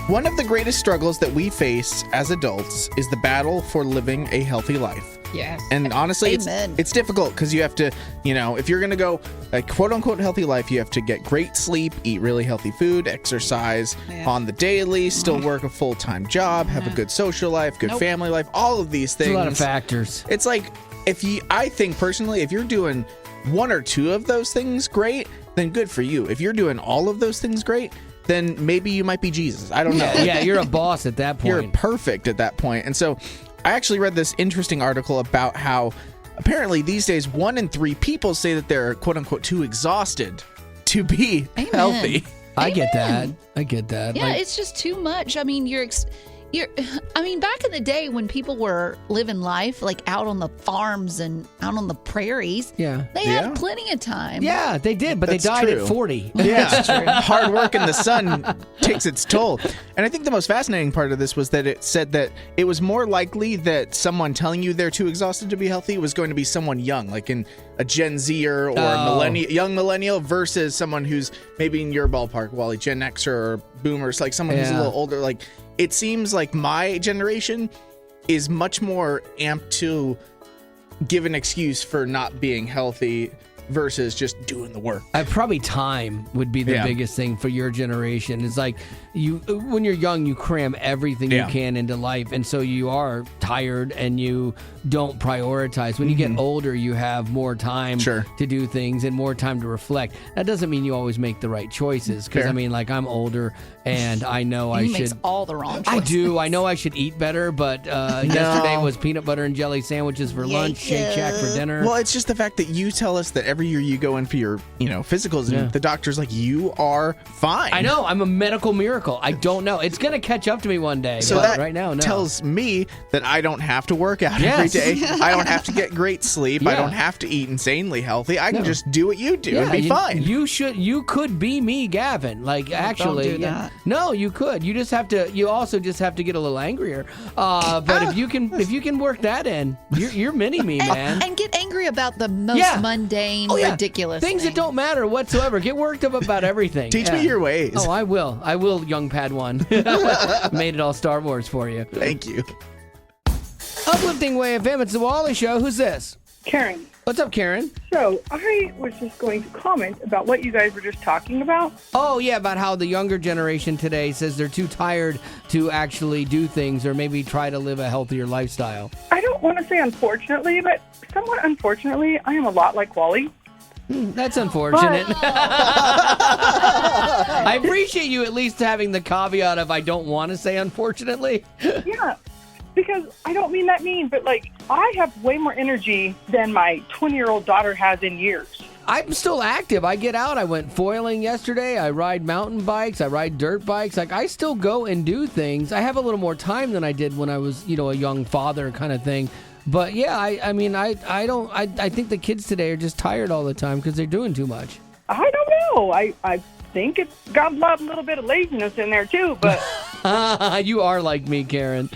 Speaker 5: One of the greatest struggles that we face as adults is the battle for living a healthy life.
Speaker 1: Yes.
Speaker 5: And honestly, it's difficult because you have to, if you're going to go a quote-unquote healthy life, you have to get great sleep, eat really healthy food, exercise on the daily, still work a full-time job, have a good social life, good family life, all of these things.
Speaker 4: It's a lot of factors.
Speaker 5: It's like, I think personally, if you're doing one or two of those things great, then good for you. If you're doing all of those things great, then maybe you might be Jesus. I don't know.
Speaker 4: Yeah, you're a boss at that point.
Speaker 5: You're perfect at that point. And so I actually read this interesting article about how apparently these days 1 in 3 people say that they're quote unquote too exhausted to be healthy.
Speaker 4: I get that.
Speaker 1: Yeah, it's just too much. I mean, back in the day when people were living life like out on the farms and out on the prairies, they had plenty of time.
Speaker 4: Yeah, they did, but they died at 40.
Speaker 5: Yeah, that's true. Hard work in the sun takes its toll. And I think the most fascinating part of this was that it said that it was more likely that someone telling you they're too exhausted to be healthy was going to be someone young, like in a Gen Zer or young millennial, versus someone who's maybe in your ballpark, Wally, Gen Xer or Boomers, like someone who's a little older. Like, it seems like my generation is much more amped to give an excuse for not being healthy versus just doing the work.
Speaker 4: Probably time would be the biggest thing for your generation. It's like when you're young, you cram everything you can into life, and so you are tired and you don't prioritize. When you get older, you have more time to do things and more time to reflect. That doesn't mean you always make the right choices, because I'm older and I know
Speaker 1: he makes all the wrong choices.
Speaker 4: I do. I know I should eat better, but yesterday was peanut butter and jelly sandwiches for lunch, Shake Shack for dinner.
Speaker 5: Well, it's just the fact that you tell us that every year you go in for your, physicals, and the doctor's like, you are fine.
Speaker 4: I know. I'm a medical miracle. I don't know. It's going to catch up to me one day.
Speaker 5: So
Speaker 4: but
Speaker 5: that
Speaker 4: right now, no.
Speaker 5: tells me that I don't have to work out every day. I don't have to get great sleep. I don't have to eat insanely healthy. I can just do what you do and be fine.
Speaker 4: You could be me, Gavin. Like, actually.
Speaker 1: Don't do that.
Speaker 4: No, you could. You also just have to get a little angrier. But if you can work that in, you're mini me, man.
Speaker 1: And get angry about the most mundane, ridiculous
Speaker 4: things that don't matter whatsoever. Get worked up about everything.
Speaker 5: Teach me your ways.
Speaker 4: Oh, I will, young Padawan. Made it all Star Wars for you.
Speaker 5: Thank you.
Speaker 4: Uplifting Way FM, it's the Wally Show. Who's this?
Speaker 13: Karen.
Speaker 4: What's up, Karen?
Speaker 13: So, I was just going to comment about what you guys were just talking about.
Speaker 4: Oh, yeah, about how the younger generation today says they're too tired to actually do things or maybe try to live a healthier lifestyle.
Speaker 13: I don't want to say unfortunately, but somewhat unfortunately, I am a lot like Wally.
Speaker 4: That's unfortunate. I appreciate you at least having the caveat of I don't want to say unfortunately.
Speaker 13: Yeah, because I don't mean that mean, but like I have way more energy than my 20-year-old daughter has in years.
Speaker 4: I'm still active. I get out. I went foiling yesterday. I ride mountain bikes. I ride dirt bikes. Like I still go and do things. I have a little more time than I did when I was, a young father kind of thing. But yeah, I think the kids today are just tired all the time because they're doing too much.
Speaker 13: I don't know. I think it's got a little bit of laziness in there too, but
Speaker 4: you are like me, Karen.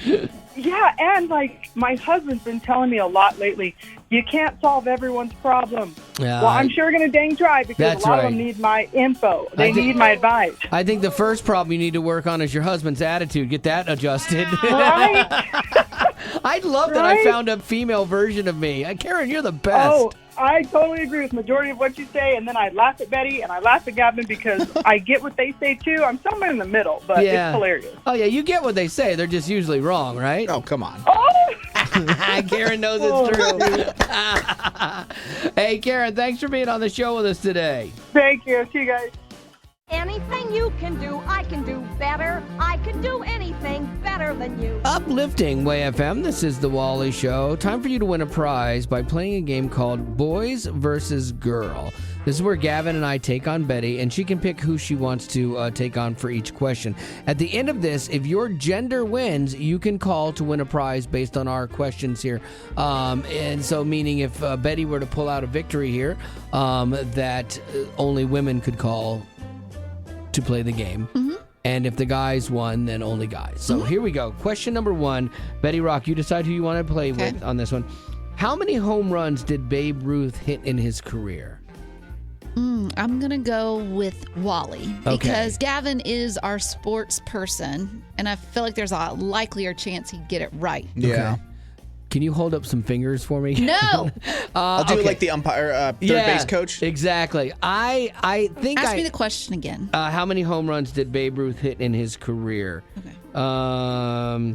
Speaker 13: Yeah, and like my husband's been telling me a lot lately, you can't solve everyone's problem.
Speaker 4: Yeah,
Speaker 13: well, I'm sure going to dang try because a lot of them need my info. They need my advice.
Speaker 4: I think the first problem you need to work on is your husband's attitude. Get that adjusted.
Speaker 13: Right?
Speaker 4: I love that I found a female version of me. Karen, you're the best.
Speaker 13: Oh, I totally agree with majority of what you say, and then I laugh at Betty and I laugh at Gavin because I get what they say too. I'm somewhere in the middle, but it's hilarious.
Speaker 4: Oh yeah, you get what they say. They're just usually wrong, right?
Speaker 5: Oh, come on.
Speaker 4: Karen knows it's true. Hey, Karen, thanks for being on the show with us today.
Speaker 13: Thank you. See you guys.
Speaker 14: Anything you can do, I can do better. I can do anything better than you.
Speaker 4: Uplifting Way FM, this is the Wally Show. Time for you to win a prize by playing a game called Boys vs. Girl. This is where Gavin and I take on Betty, and she can pick who she wants to take on for each question. At the end of this, if your gender wins, you can call to win a prize based on our questions here. And so meaning if Betty were to pull out a victory here, that only women could call to play the game. Mm-hmm. And if the guys won, then only guys. So here we go. Question number 1. Betty Rock, you decide who you want to play with on this one. How many home runs did Babe Ruth hit in his career?
Speaker 1: I'm going to go with Wally because Gavin is our sports person, and I feel like there's a likelier chance he'd get it right.
Speaker 5: Yeah.
Speaker 4: Okay. Can you hold up some fingers for me?
Speaker 1: No.
Speaker 5: I'll do like the umpire, third base coach.
Speaker 4: Exactly. I think
Speaker 1: Ask me the question again.
Speaker 4: How many home runs did Babe Ruth hit in his career?
Speaker 1: Okay.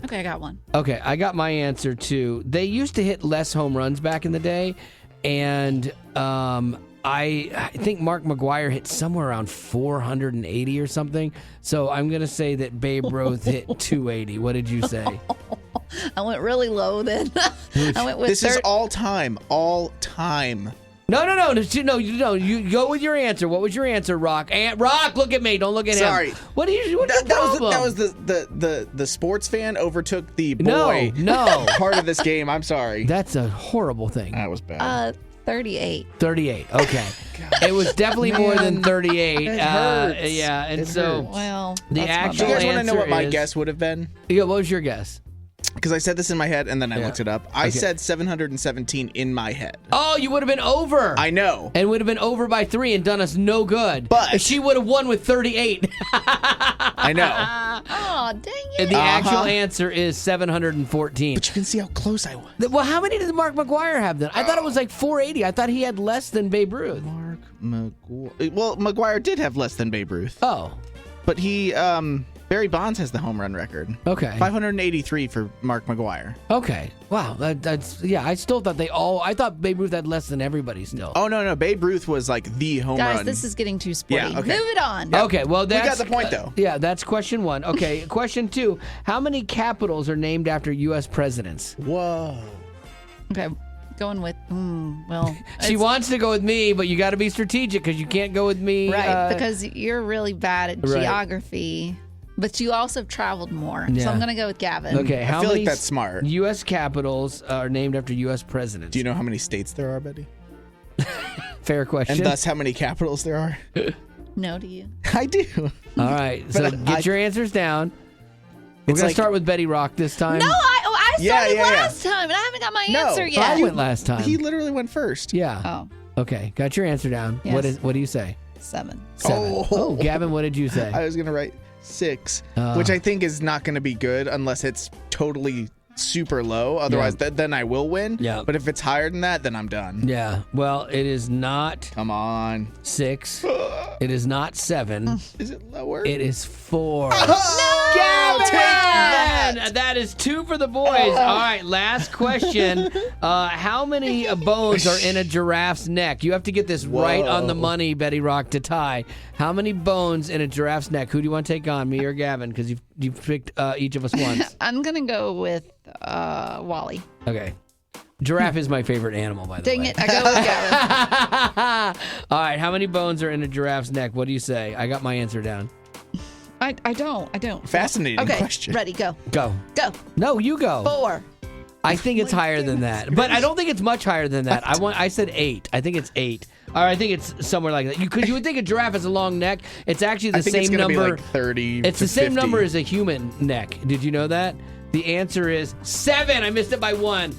Speaker 4: Okay,
Speaker 1: I got one.
Speaker 4: Okay, I got my answer too. They used to hit less home runs back in the day, and I think Mark McGwire hit somewhere around 480 or something. So I'm going to say that Babe Ruth hit 280. What did you say?
Speaker 1: I went really low then. I went with
Speaker 5: This is all time. All time.
Speaker 4: No. You go with your answer. What was your answer, Rock? Rock, look at me. Don't look at him.
Speaker 5: Sorry.
Speaker 4: What's your problem?
Speaker 5: That was the sports fan overtook the boy.
Speaker 4: No.
Speaker 5: Part of this game. I'm sorry.
Speaker 4: That's a horrible thing.
Speaker 5: That was bad.
Speaker 1: 38.
Speaker 4: 38. Okay. It was definitely more than 38.
Speaker 5: It hurts.
Speaker 4: Yeah, and
Speaker 5: It
Speaker 4: so
Speaker 5: hurts.
Speaker 1: Well,
Speaker 4: the actual
Speaker 5: Do you guys want to
Speaker 4: answer
Speaker 5: know what my
Speaker 4: is-
Speaker 5: guess would have been?
Speaker 4: Yeah, what was your guess?
Speaker 5: Because I said this in my head and then I looked it up. I said 717 in my head.
Speaker 4: Oh, you would have been over.
Speaker 5: I know.
Speaker 4: And would have been over by 3 and done us no good.
Speaker 5: But
Speaker 4: she would have won with 38.
Speaker 5: I know.
Speaker 1: Oh, dang it.
Speaker 4: And the actual answer is 714.
Speaker 5: But you can see how close I was.
Speaker 4: Well, how many did Mark McGwire have then? I thought it was like 480. I thought he had less than Babe Ruth.
Speaker 5: Mark McGwire. Well, McGwire did have less than Babe Ruth.
Speaker 4: Oh.
Speaker 5: But he, Barry Bonds has the home run record.
Speaker 4: Okay.
Speaker 5: 583 for Mark McGwire.
Speaker 4: Okay. Wow. That's I still thought I thought Babe Ruth had less than everybody still.
Speaker 5: Oh, no. Babe Ruth was like the home run.
Speaker 1: Guys, this is getting too sporty.
Speaker 5: Yeah, okay.
Speaker 1: Move it on.
Speaker 4: Okay, well, that's...
Speaker 5: We got the point, though.
Speaker 4: Yeah, that's question 1. Okay, question 2. How many capitals are named after U.S. presidents?
Speaker 5: Whoa.
Speaker 1: Okay, going with, well...
Speaker 4: She wants to go with me, but you got to be strategic because you can't go with me.
Speaker 1: Right, because you're really bad at geography. But you also have traveled more.
Speaker 4: Yeah.
Speaker 1: So I'm going to go with Gavin.
Speaker 4: Okay,
Speaker 5: I feel like that's smart.
Speaker 4: U.S. capitals are named after U.S. presidents?
Speaker 5: Do you know how many states there are, Betty?
Speaker 4: Fair question.
Speaker 5: And thus how many capitals there are?
Speaker 1: No, do you?
Speaker 5: I do.
Speaker 4: All right, so get your answers down. We're going to start with Betty Rock this time.
Speaker 1: No, I started last time, and I haven't got my answer yet.
Speaker 4: I went last time.
Speaker 5: He literally went first.
Speaker 4: Yeah.
Speaker 1: Oh.
Speaker 4: Okay, got your answer down.
Speaker 1: Yes.
Speaker 4: What do you say?
Speaker 1: 7.
Speaker 4: Oh, Gavin, what did you say?
Speaker 5: I was going to write 6, which I think is not going to be good unless it's totally super low. Otherwise, then I will win.
Speaker 4: Yeah.
Speaker 5: But if it's higher than that, then I'm done.
Speaker 4: Yeah. Well, it is not.
Speaker 5: Come on.
Speaker 4: 6. It is not 7.
Speaker 5: Is it lower?
Speaker 4: It is 4.
Speaker 5: Oh,
Speaker 4: Gavin!
Speaker 5: take that!
Speaker 4: That is 2 for the boys. All right, last question. How many bones are in a giraffe's neck? You have to get this right on the money, Betty Rock, to tie. How many bones in a giraffe's neck? Who do you want to take on, me or Gavin? Because you've picked each of us once.
Speaker 1: I'm going to go with Wally.
Speaker 4: Okay. Giraffe is my favorite animal, by the way.
Speaker 1: Dang it, I go with Gavin.
Speaker 4: All right, how many bones are in a giraffe's neck? What do you say? I got my answer down.
Speaker 1: I don't.
Speaker 5: Fascinating question.
Speaker 1: Ready, go.
Speaker 4: Go.
Speaker 1: Go.
Speaker 4: No, you go.
Speaker 1: 4.
Speaker 4: I think it's higher than that, but I don't think it's much higher than that. I said 8. I think it's 8. Or I think it's somewhere like that. Because you would think a giraffe has a long neck. It's actually the same number.
Speaker 5: Be like 30.
Speaker 4: It's
Speaker 5: to
Speaker 4: the same
Speaker 5: 50.
Speaker 4: number as a human neck. Did you know that? The answer is 7. I missed it by 1.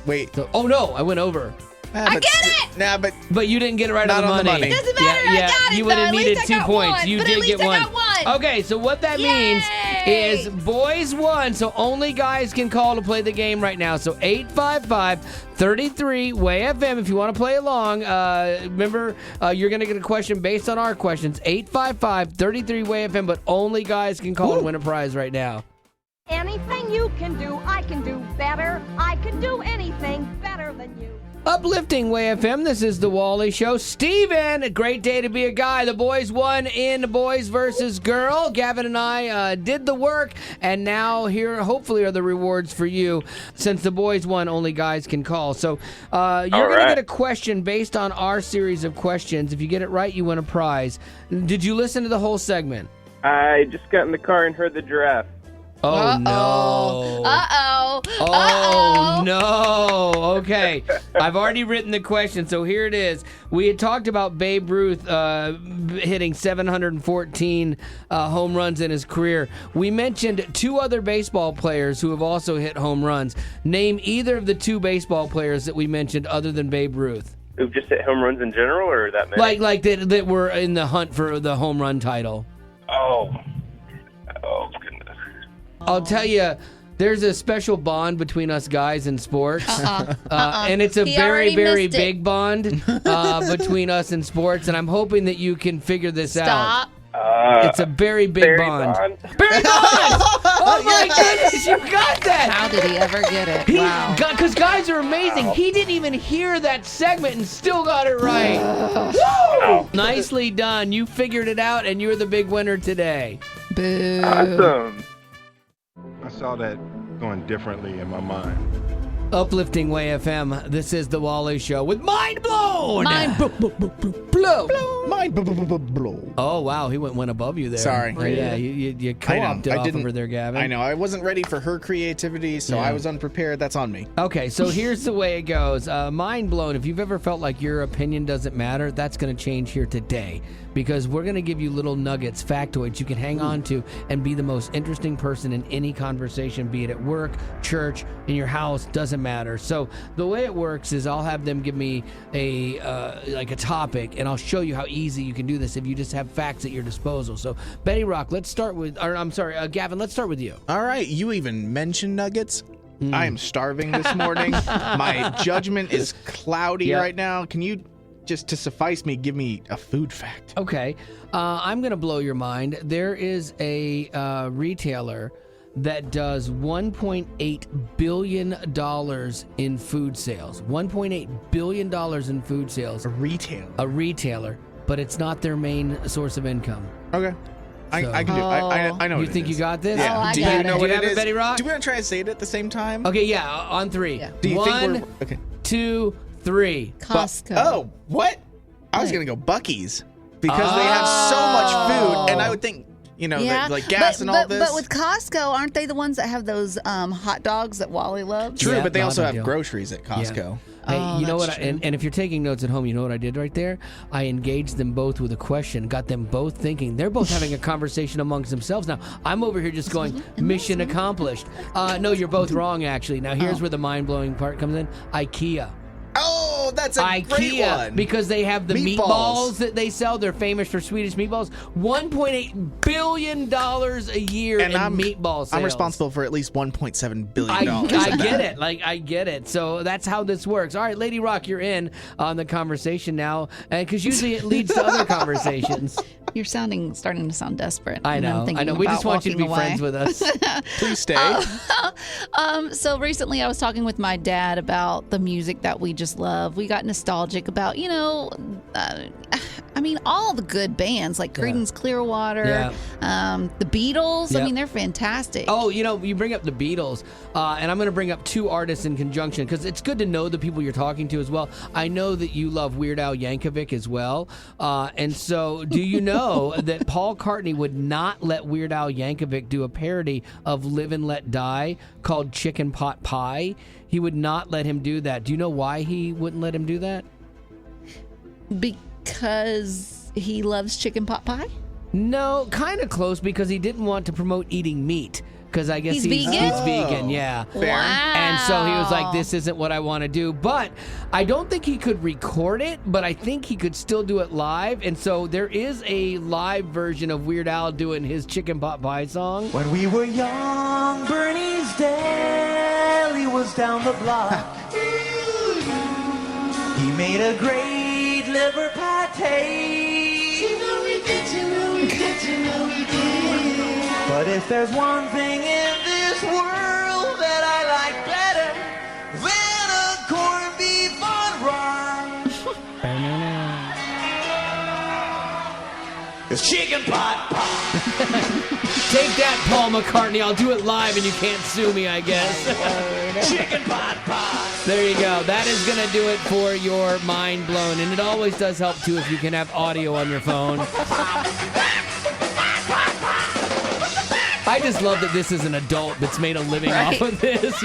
Speaker 5: Wait.
Speaker 4: So, oh no, I went over.
Speaker 1: I get it!
Speaker 5: Nah,
Speaker 4: but you didn't get it right
Speaker 5: not
Speaker 4: on the money.
Speaker 1: It doesn't matter, I got it,
Speaker 4: you would
Speaker 1: though.
Speaker 4: have
Speaker 1: At
Speaker 4: needed
Speaker 1: least I
Speaker 4: 2
Speaker 1: got
Speaker 4: points.
Speaker 1: one,
Speaker 4: You
Speaker 1: but
Speaker 4: did
Speaker 1: at least
Speaker 4: get
Speaker 1: I
Speaker 4: 1.
Speaker 1: got one.
Speaker 4: Okay, so what that means is boys won, so only guys can call to play the game right now. So 855-33-WAY-FM if you want to play along. Remember, you're going to get a question based on our questions. 855-33-WAY-FM, but only guys can call and win a prize right now.
Speaker 14: Anything you can do, I can do better. I can do anything better than you.
Speaker 4: Uplifting Way FM, this is the Wally Show. Steven, a great day to be a guy. The boys won in Boys versus Girl. Gavin and I did the work, and now here hopefully are the rewards for you. Since the boys won, only guys can call. So you're going to get a question based on our series of questions. If you get it right, you win a prize. Did you listen to the whole segment?
Speaker 6: I just got in the car and heard the giraffe.
Speaker 4: Oh, no.
Speaker 1: Uh-oh.
Speaker 4: Oh, no. Okay. I've already written the question, so here it is. We had talked about Babe Ruth hitting 714 home runs in his career. We mentioned 2 other baseball players who have also hit home runs. Name either of the 2 baseball players that we mentioned other than Babe Ruth.
Speaker 6: Who've just hit home runs in general, or that many?
Speaker 4: Like that were in the hunt for the home run title.
Speaker 6: Oh, goodness.
Speaker 4: I'll tell you, there's a special bond between us guys in sports. And it's a very, very big bond between us in sports. And I'm hoping that you can figure this out. It's a very big bond. Barry Bonds! Oh my goodness, you got that!
Speaker 1: How did he ever get it? Wow.
Speaker 4: Because guys are amazing. He didn't even hear that segment and still got it right. Woo! Nicely done. You figured it out, and you're the big winner today.
Speaker 1: Boo.
Speaker 6: Awesome.
Speaker 15: I saw that going differently in my mind.
Speaker 4: Uplifting Way FM. This is the Wally Show with Mind Blown.
Speaker 1: Mind blown.
Speaker 5: Mind blown.
Speaker 4: Oh wow, he went above you there.
Speaker 5: Sorry.
Speaker 4: Yeah, you co-opted off over there, Gavin.
Speaker 5: I know. I wasn't ready for her creativity, so I was unprepared. That's on me.
Speaker 4: Okay, so here's the way it goes. Mind blown. If you've ever felt like your opinion doesn't matter, that's going to change here today. Because we're going to give you little nuggets, factoids you can hang on to and be the most interesting person in any conversation, be it at work, church, in your house, doesn't matter. So the way it works is I'll have them give me a topic, and I'll show you how easy you can do this if you just have facts at your disposal. So Betty Rock, Gavin, let's start with you.
Speaker 5: All right, you even mentioned nuggets. I am starving this morning. My judgment is cloudy right now. Can you, just to suffice me, give me a food fact?
Speaker 4: Okay. I'm going to blow your mind. There is a retailer that does $1.8 billion in food sales. $1.8 billion in food sales.
Speaker 5: A retailer.
Speaker 4: A retailer, but it's not their main source of income.
Speaker 5: Okay. I can do it. I know
Speaker 4: You
Speaker 5: what it
Speaker 4: think
Speaker 5: is.
Speaker 4: you got this?
Speaker 5: Yeah.
Speaker 1: Do
Speaker 5: you know what it is?
Speaker 4: Betty Rock?
Speaker 5: Do we want to try and say it at the same time?
Speaker 4: Okay, yeah, on 3.
Speaker 1: Yeah.
Speaker 5: Do you think
Speaker 4: 1,
Speaker 5: we're... Okay.
Speaker 4: 2, 3.
Speaker 1: Costco.
Speaker 5: Oh, what? I was going to go Buc-ee's because they have so much food, and I would think, like gas and all this.
Speaker 16: But with Costco, aren't they the ones that have those hot dogs that Wally loves?
Speaker 5: True,
Speaker 4: Yeah,
Speaker 5: but they also
Speaker 4: not a
Speaker 5: have
Speaker 4: deal.
Speaker 5: groceries at Costco.
Speaker 4: Hey, you know what?
Speaker 16: that's
Speaker 4: And if you're taking notes at home, you know what I did right there? I engaged them both with a question, got them both thinking. They're both having a conversation amongst themselves. Now, I'm over here just going, mission accomplished. No, you're both wrong, actually. Now, here's where the mind-blowing part comes in. IKEA.
Speaker 5: Oh, Oh, that's a great one.
Speaker 4: Because they have the meatballs that they sell. They're famous for Swedish meatballs. $1.8 billion a year in meatball sales.
Speaker 5: I'm responsible for at least $1.7 billion.
Speaker 4: I get it. I get it. So that's how this works. All right, Lady Rock, you're in on the conversation now, because usually it leads to other conversations.
Speaker 16: You're starting to sound desperate.
Speaker 4: I know. We just want you to be friends with us.
Speaker 5: Please stay.
Speaker 16: So recently I was talking with my dad about the music that we just love. We got nostalgic about, all the good bands like Creedence Clearwater, the Beatles.
Speaker 4: Yep.
Speaker 16: I mean, they're fantastic.
Speaker 4: Oh, you bring up the Beatles, and I'm going to bring up two artists in conjunction because it's good to know the people you're talking to as well. I know that you love Weird Al Yankovic as well. And so do you know that Paul McCartney would not let Weird Al Yankovic do a parody of Live and Let Die called Chicken Pot Pie? He would not let him do that. Do you know why he wouldn't let him do that?
Speaker 16: Because he loves chicken pot pie?
Speaker 4: No, kind of close, because he didn't want to promote eating meat. Because I guess he's vegan, yeah.
Speaker 5: Fair.
Speaker 16: Wow.
Speaker 4: And so he was like, this isn't what I want to do. But I don't think he could record it, but I think he could still do it live. And so there is a live version of Weird Al doing his Chicken Pot Pie song.
Speaker 3: When we were young, Bernie's deli was down the block. He made a great liver pate. You know we did. But if there's one thing in this world that I like better than a corned beef on rye, it's chicken pot pie.
Speaker 4: Take that, Paul McCartney. I'll do it live and you can't sue me, I guess.
Speaker 3: Chicken pot pie.
Speaker 4: There you go. That is going to do it for your mind blown. And it always does help, too, if you can have audio on your phone. I just love that this is an adult that's made a living off of this,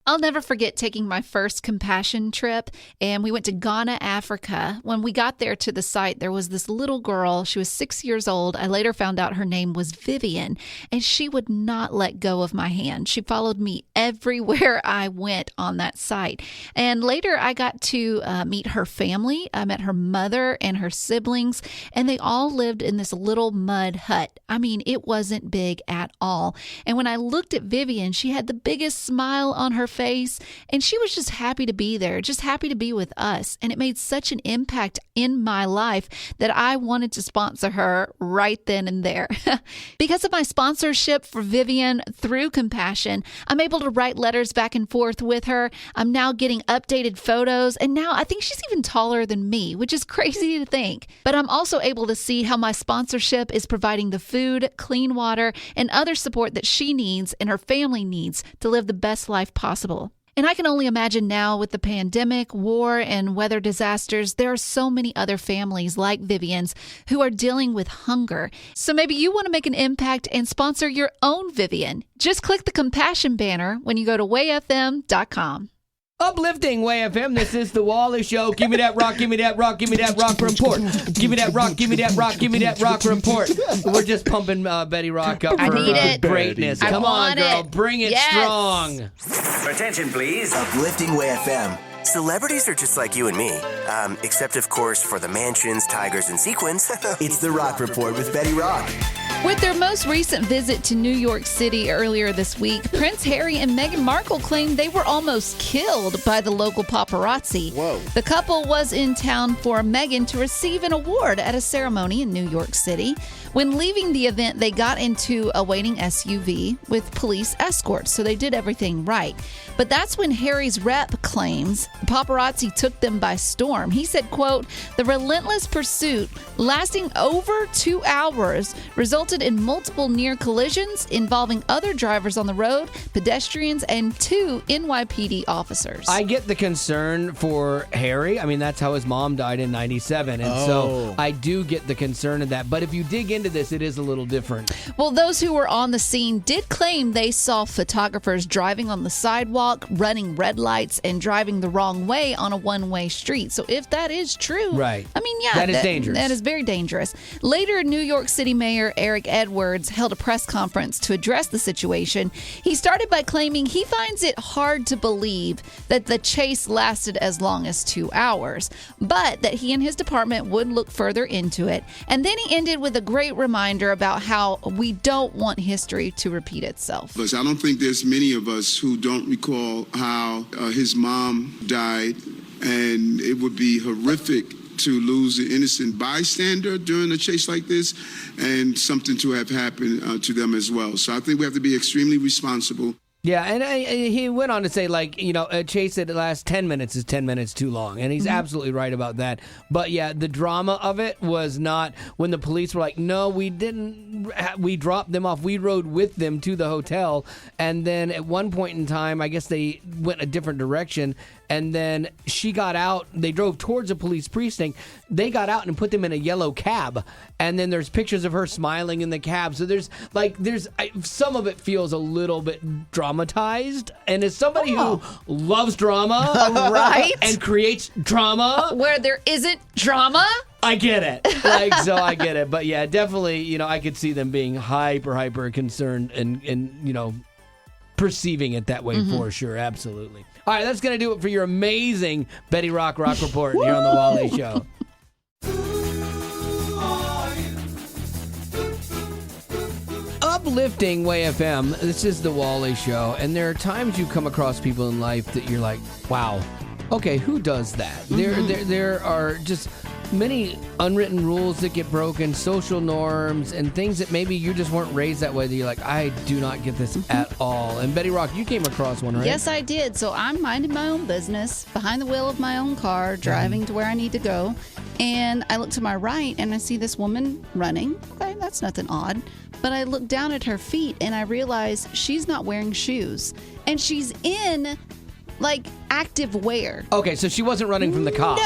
Speaker 1: I'll never forget taking my first compassion trip, and we went to Ghana, Africa. When we got there to the site, there was this little girl. She was 6 years old. I later found out her name was Vivian, and she would not let go of my hand. She followed me everywhere I went on that site. And later I got to meet her family. I met her mother and her siblings, and they all lived in this little mud hut. I mean, it wasn't big at all. And when I looked at Vivian, she had the biggest smile on her face, and she was just happy to be there, just happy to be with us. And it made such an impact in my life that I wanted to sponsor her right then and there. Because of my sponsorship for Vivian through Compassion, I'm able to write letters back and forth with her. I'm now getting updated photos, and now I think she's even taller than me, which is crazy to think. But I'm also able to see how my sponsorship is providing the food, clean water, and other support that she needs and her family needs to live the best life possible. And I can only imagine now with the pandemic, war, and weather disasters, there are so many other families like Vivian's who are dealing with hunger. So maybe you want to make an impact and sponsor your own Vivian. Just click the Compassion banner when you go to wayfm.com.
Speaker 4: Uplifting Way FM, this is the Wally Show. Give me that rock, give me that rock, give me that rock report. Give me that rock, give me that rock, give me that rock report. We're just pumping Betty Rock up for greatness. Come on, girl, bring it strong.
Speaker 17: Attention, please. Uplifting Way FM. Celebrities are just like you and me, except, of course, for the mansions, tigers, and sequins. It's the Rock Report with Betty Rock.
Speaker 1: With their most recent visit to New York City earlier this week, Prince Harry and Meghan Markle claimed they were almost killed by the local paparazzi.
Speaker 5: Whoa.
Speaker 1: The couple was in town for Meghan to receive an award at a ceremony in New York City. When leaving the event, they got into a waiting SUV with police escorts, so they did everything right. But that's when Harry's rep claims the paparazzi took them by storm. He said, quote, "The relentless pursuit lasting over 2 hours resulted in multiple near collisions involving other drivers on the road, pedestrians, and 2 NYPD officers."
Speaker 4: I get the concern for Harry. I mean, that's how his mom died in 97. And so I do get the concern of that. But if you dig into this, it is a little different.
Speaker 1: Well, those who were on the scene did claim they saw photographers driving on the sidewalk, running red lights, and driving the wrong way on a one-way street. So if that is true,
Speaker 4: right.
Speaker 1: I mean, yeah,
Speaker 4: that is dangerous.
Speaker 1: That is very dangerous. Later, New York City Mayor Eric Eric Edwards held a press conference to address the situation. He started by claiming he finds it hard to believe that the chase lasted as long as 2 hours, but that he and his department would look further into it. And then he ended with a great reminder about how we don't want history to repeat itself.
Speaker 18: But I don't think there's many of us who don't recall how his mom died, and it would be horrific to lose an innocent bystander during a chase like this, and something to have happened to them as well. So I think we have to be extremely responsible.
Speaker 4: Yeah, and he went on to say, like, you know, a chase that lasts 10 minutes is 10 minutes too long. And he's absolutely right about that. But, yeah, the drama of it was not when the police were like, no, we didn't. We dropped them off. We rode with them to the hotel. And then at one point in time, I guess they went a different direction. And then she got out. They drove towards a police precinct. They got out and put them in a yellow cab. And then there's pictures of her smiling in the cab. So there's some of it feels a little bit dramatized. And as somebody who loves drama,
Speaker 1: right,
Speaker 4: and creates drama
Speaker 1: where there isn't drama,
Speaker 4: I get it. So I get it. But yeah, definitely, you know, I could see them being hyper concerned and you know, perceiving it that way for sure. Absolutely. All right, that's going to do it for your amazing Betty Rock Report here on The Wally Show. Uplifting Way FM, this is The Wally Show, and there are times you come across people in life that you're like, wow, okay, who does that? There are just many unwritten rules that get broken, social norms, and things that maybe you just weren't raised that way that you're like, I do not get this at all. And Betty Rock, you came across one, right?
Speaker 1: Yes, I did. So I'm minding my own business, behind the wheel of my own car, driving to where I need to go. And I look to my right and I see this woman running. Okay, that's nothing odd. But I look down at her feet and I realize she's not wearing shoes. And she's in, like, active wear.
Speaker 4: Okay, so she wasn't running from the cops.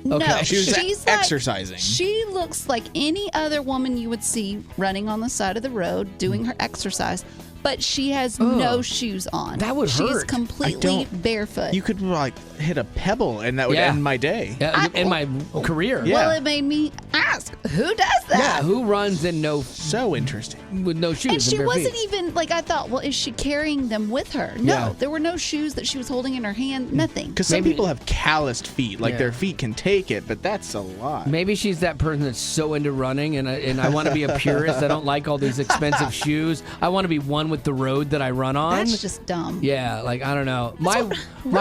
Speaker 1: No.
Speaker 5: She was
Speaker 1: She's
Speaker 5: exercising.
Speaker 1: She looks like any other woman you would see running on the side of the road doing her exercise, but she has no shoes on.
Speaker 4: That would hurt.
Speaker 1: She's completely barefoot.
Speaker 5: You could, like, hit a pebble and that would end my day.
Speaker 4: In my career.
Speaker 1: Well, it made me ask, who does that?
Speaker 4: Yeah, who runs in
Speaker 5: So interesting.
Speaker 4: With no shoes
Speaker 1: And she
Speaker 4: bare
Speaker 1: wasn't
Speaker 4: feet.
Speaker 1: even, like, I thought, well, is she carrying them with her? No, there were no shoes that she was holding in her hand, nothing.
Speaker 5: Because some people have calloused feet. Like, their feet can take it, but that's a lot.
Speaker 4: Maybe she's that person that's so into running, and I want to be a purist. I don't like all these expensive shoes. I want to be one with the road that I run on.
Speaker 1: That's just dumb.
Speaker 4: Yeah, like, I don't know. My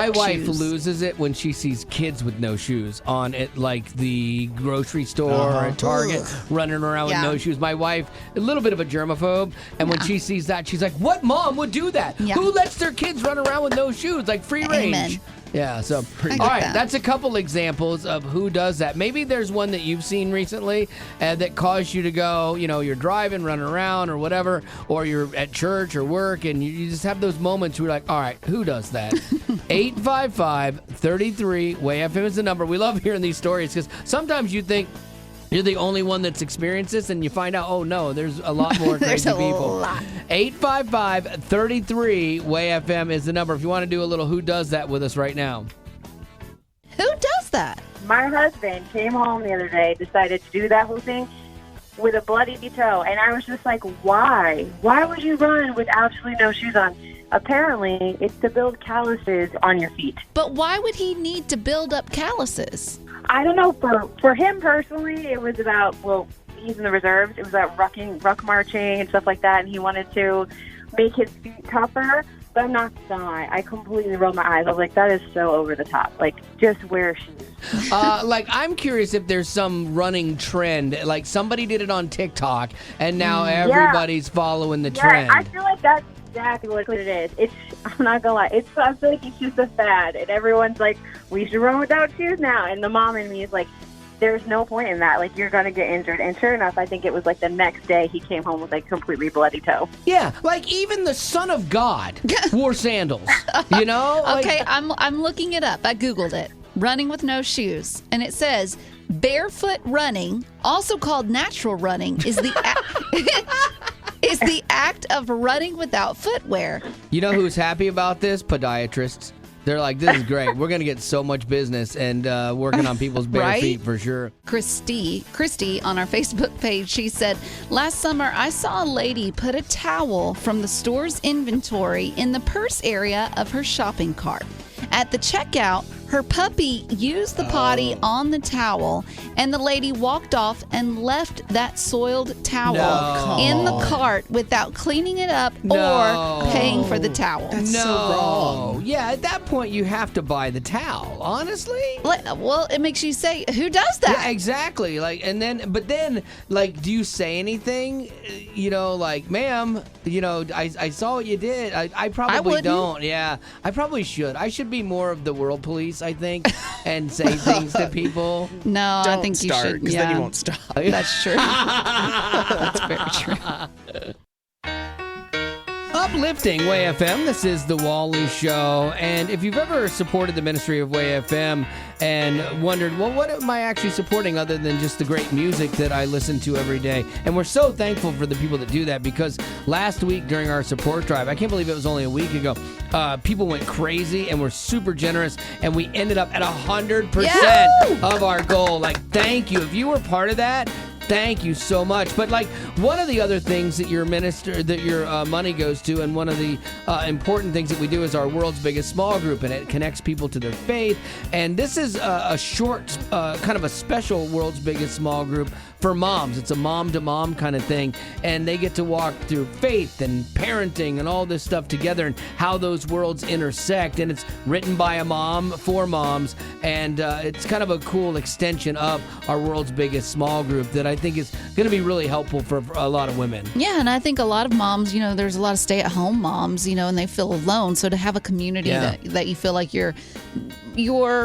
Speaker 4: wife loses it when she sees kids with no shoes on at, like, the grocery store or at Target running around with no shoes. My wife, a little bit of a germaphobe, and when she sees that, she's like, what mom would do that? Who lets their kids run around with no shoes? Like, free range.
Speaker 1: Amen.
Speaker 4: Yeah, so, all right, that's a couple examples of who does that. Maybe there's one that you've seen recently that caused you to go, you know, you're driving, running around or whatever, or you're at church or work, and you just have those moments where you're like, all right, who does that? 855-33-WAY-FM is the number. We love hearing these stories because sometimes you think you're the only one that's experienced this, and you find out, oh, no, there's a lot more crazy people. 855-33-WAY-FM is the number if you want to do a little Who Does That with us right now.
Speaker 1: Who does that?
Speaker 9: My husband came home the other day, decided to do that whole thing with a bloody toe, and I was just like, why? Why would you run with absolutely no shoes on? Apparently, it's to build calluses on your feet.
Speaker 1: But why would he need to build up calluses?
Speaker 9: I don't know. For him personally, it was about, well, he's in the reserves. It was about ruck marching and stuff like that, and he wanted to make his feet tougher. But I'm not gonna lie, I completely rolled my eyes. I was like, that is so over the top. Like, just wear shoes.
Speaker 4: Like, I'm curious if there's some running trend. Like, somebody did it on TikTok, and now everybody's following the trend.
Speaker 9: I feel like that's exactly what it is. I'm not gonna lie. I feel like it's just a fad, and everyone's like, we should run without shoes now. And the mom in me is like, there's no point in that. Like, you're gonna get injured. And sure enough, I think it was like the next day he came home with like completely bloody toe.
Speaker 4: Yeah, like even the Son of God wore sandals. You know?
Speaker 1: Okay, I'm looking it up. I Googled it. Running with no shoes, and it says barefoot running, also called natural running, is the is the act of running without footwear.
Speaker 4: You know who's happy about this? Podiatrists. They're like, this is great. We're going to get so much business and working on people's bare feet for sure.
Speaker 1: Christy on our Facebook page, she said, last summer I saw a lady put a towel from the store's inventory in the purse area of her shopping cart. At the checkout, her puppy used the potty on the towel, and the lady walked off and left that soiled towel in the cart without cleaning it up or paying for the towel.
Speaker 4: That's so wrong. Yeah, at that point, you have to buy the towel, honestly.
Speaker 1: Well, it makes you say, who does that?
Speaker 4: Yeah, exactly. But then, do you say anything? Like, ma'am, I saw what you did. I probably don't. Yeah, I probably should. I should be more of the world police, I think, and say things to people.
Speaker 1: No,
Speaker 5: Don't
Speaker 1: I think you
Speaker 5: start,
Speaker 1: should.
Speaker 5: because then you won't stop.
Speaker 1: That's true. That's very true.
Speaker 4: Uplifting Way FM. This is the Wally Show. And if you've ever supported the ministry of Way FM and wondered, well, what am I actually supporting other than just the great music that I listen to every day? And we're so thankful for the people that do that, because last week during our support drive, I can't believe it was only a week ago, people went crazy and were super generous, and we ended up at 100% of our goal. Thank you. If you were part of that, thank you so much. But one of the other things that your money goes to, and one of the important things that we do, is our world's biggest small group, and it connects people to their faith. And this is a short, kind of a special world's biggest small group for moms. It's a mom-to-mom kind of thing, and they get to walk through faith and parenting and all this stuff together, and how those worlds intersect. And it's written by a mom for moms, and it's kind of a cool extension of our world's biggest small group that I think is going to be really helpful for a lot of women.
Speaker 1: Yeah, and I think a lot of moms, there's a lot of stay-at-home moms, and they feel alone. So to have a community that you feel like you're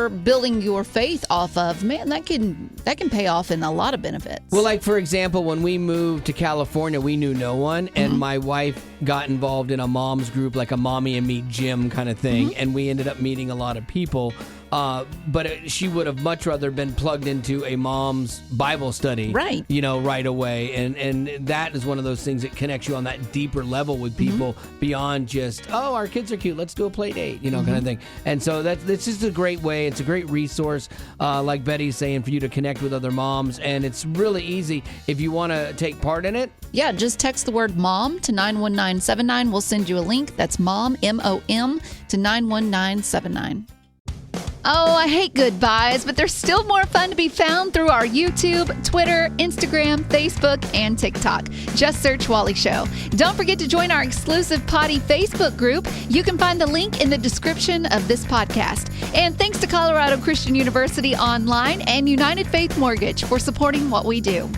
Speaker 1: building your faith off of, man, that can pay off in a lot of benefits.
Speaker 4: Well, for example, when we moved to California, we knew no one, and my wife got involved in a mom's group, like a mommy and me gym kind of thing, and we ended up meeting a lot of people. But she would have much rather been plugged into a mom's Bible study, right away. And that is one of those things that connects you on that deeper level with people beyond just, our kids are cute, let's do a play date, kind of thing. And so that's just a great way. It's a great resource, like Betty's saying, for you to connect with other moms. And it's really easy if you want to take part in it.
Speaker 1: Yeah, just text the word MOM to 91979. We'll send you a link. That's MOM, M-O-M, to 91979. Oh, I hate goodbyes, but there's still more fun to be found through our YouTube, Twitter, Instagram, Facebook, and TikTok. Just search Wally Show. Don't forget to join our exclusive Potty Facebook group. You can find the link in the description of this podcast. And thanks to Colorado Christian University Online and United Faith Mortgage for supporting what we do.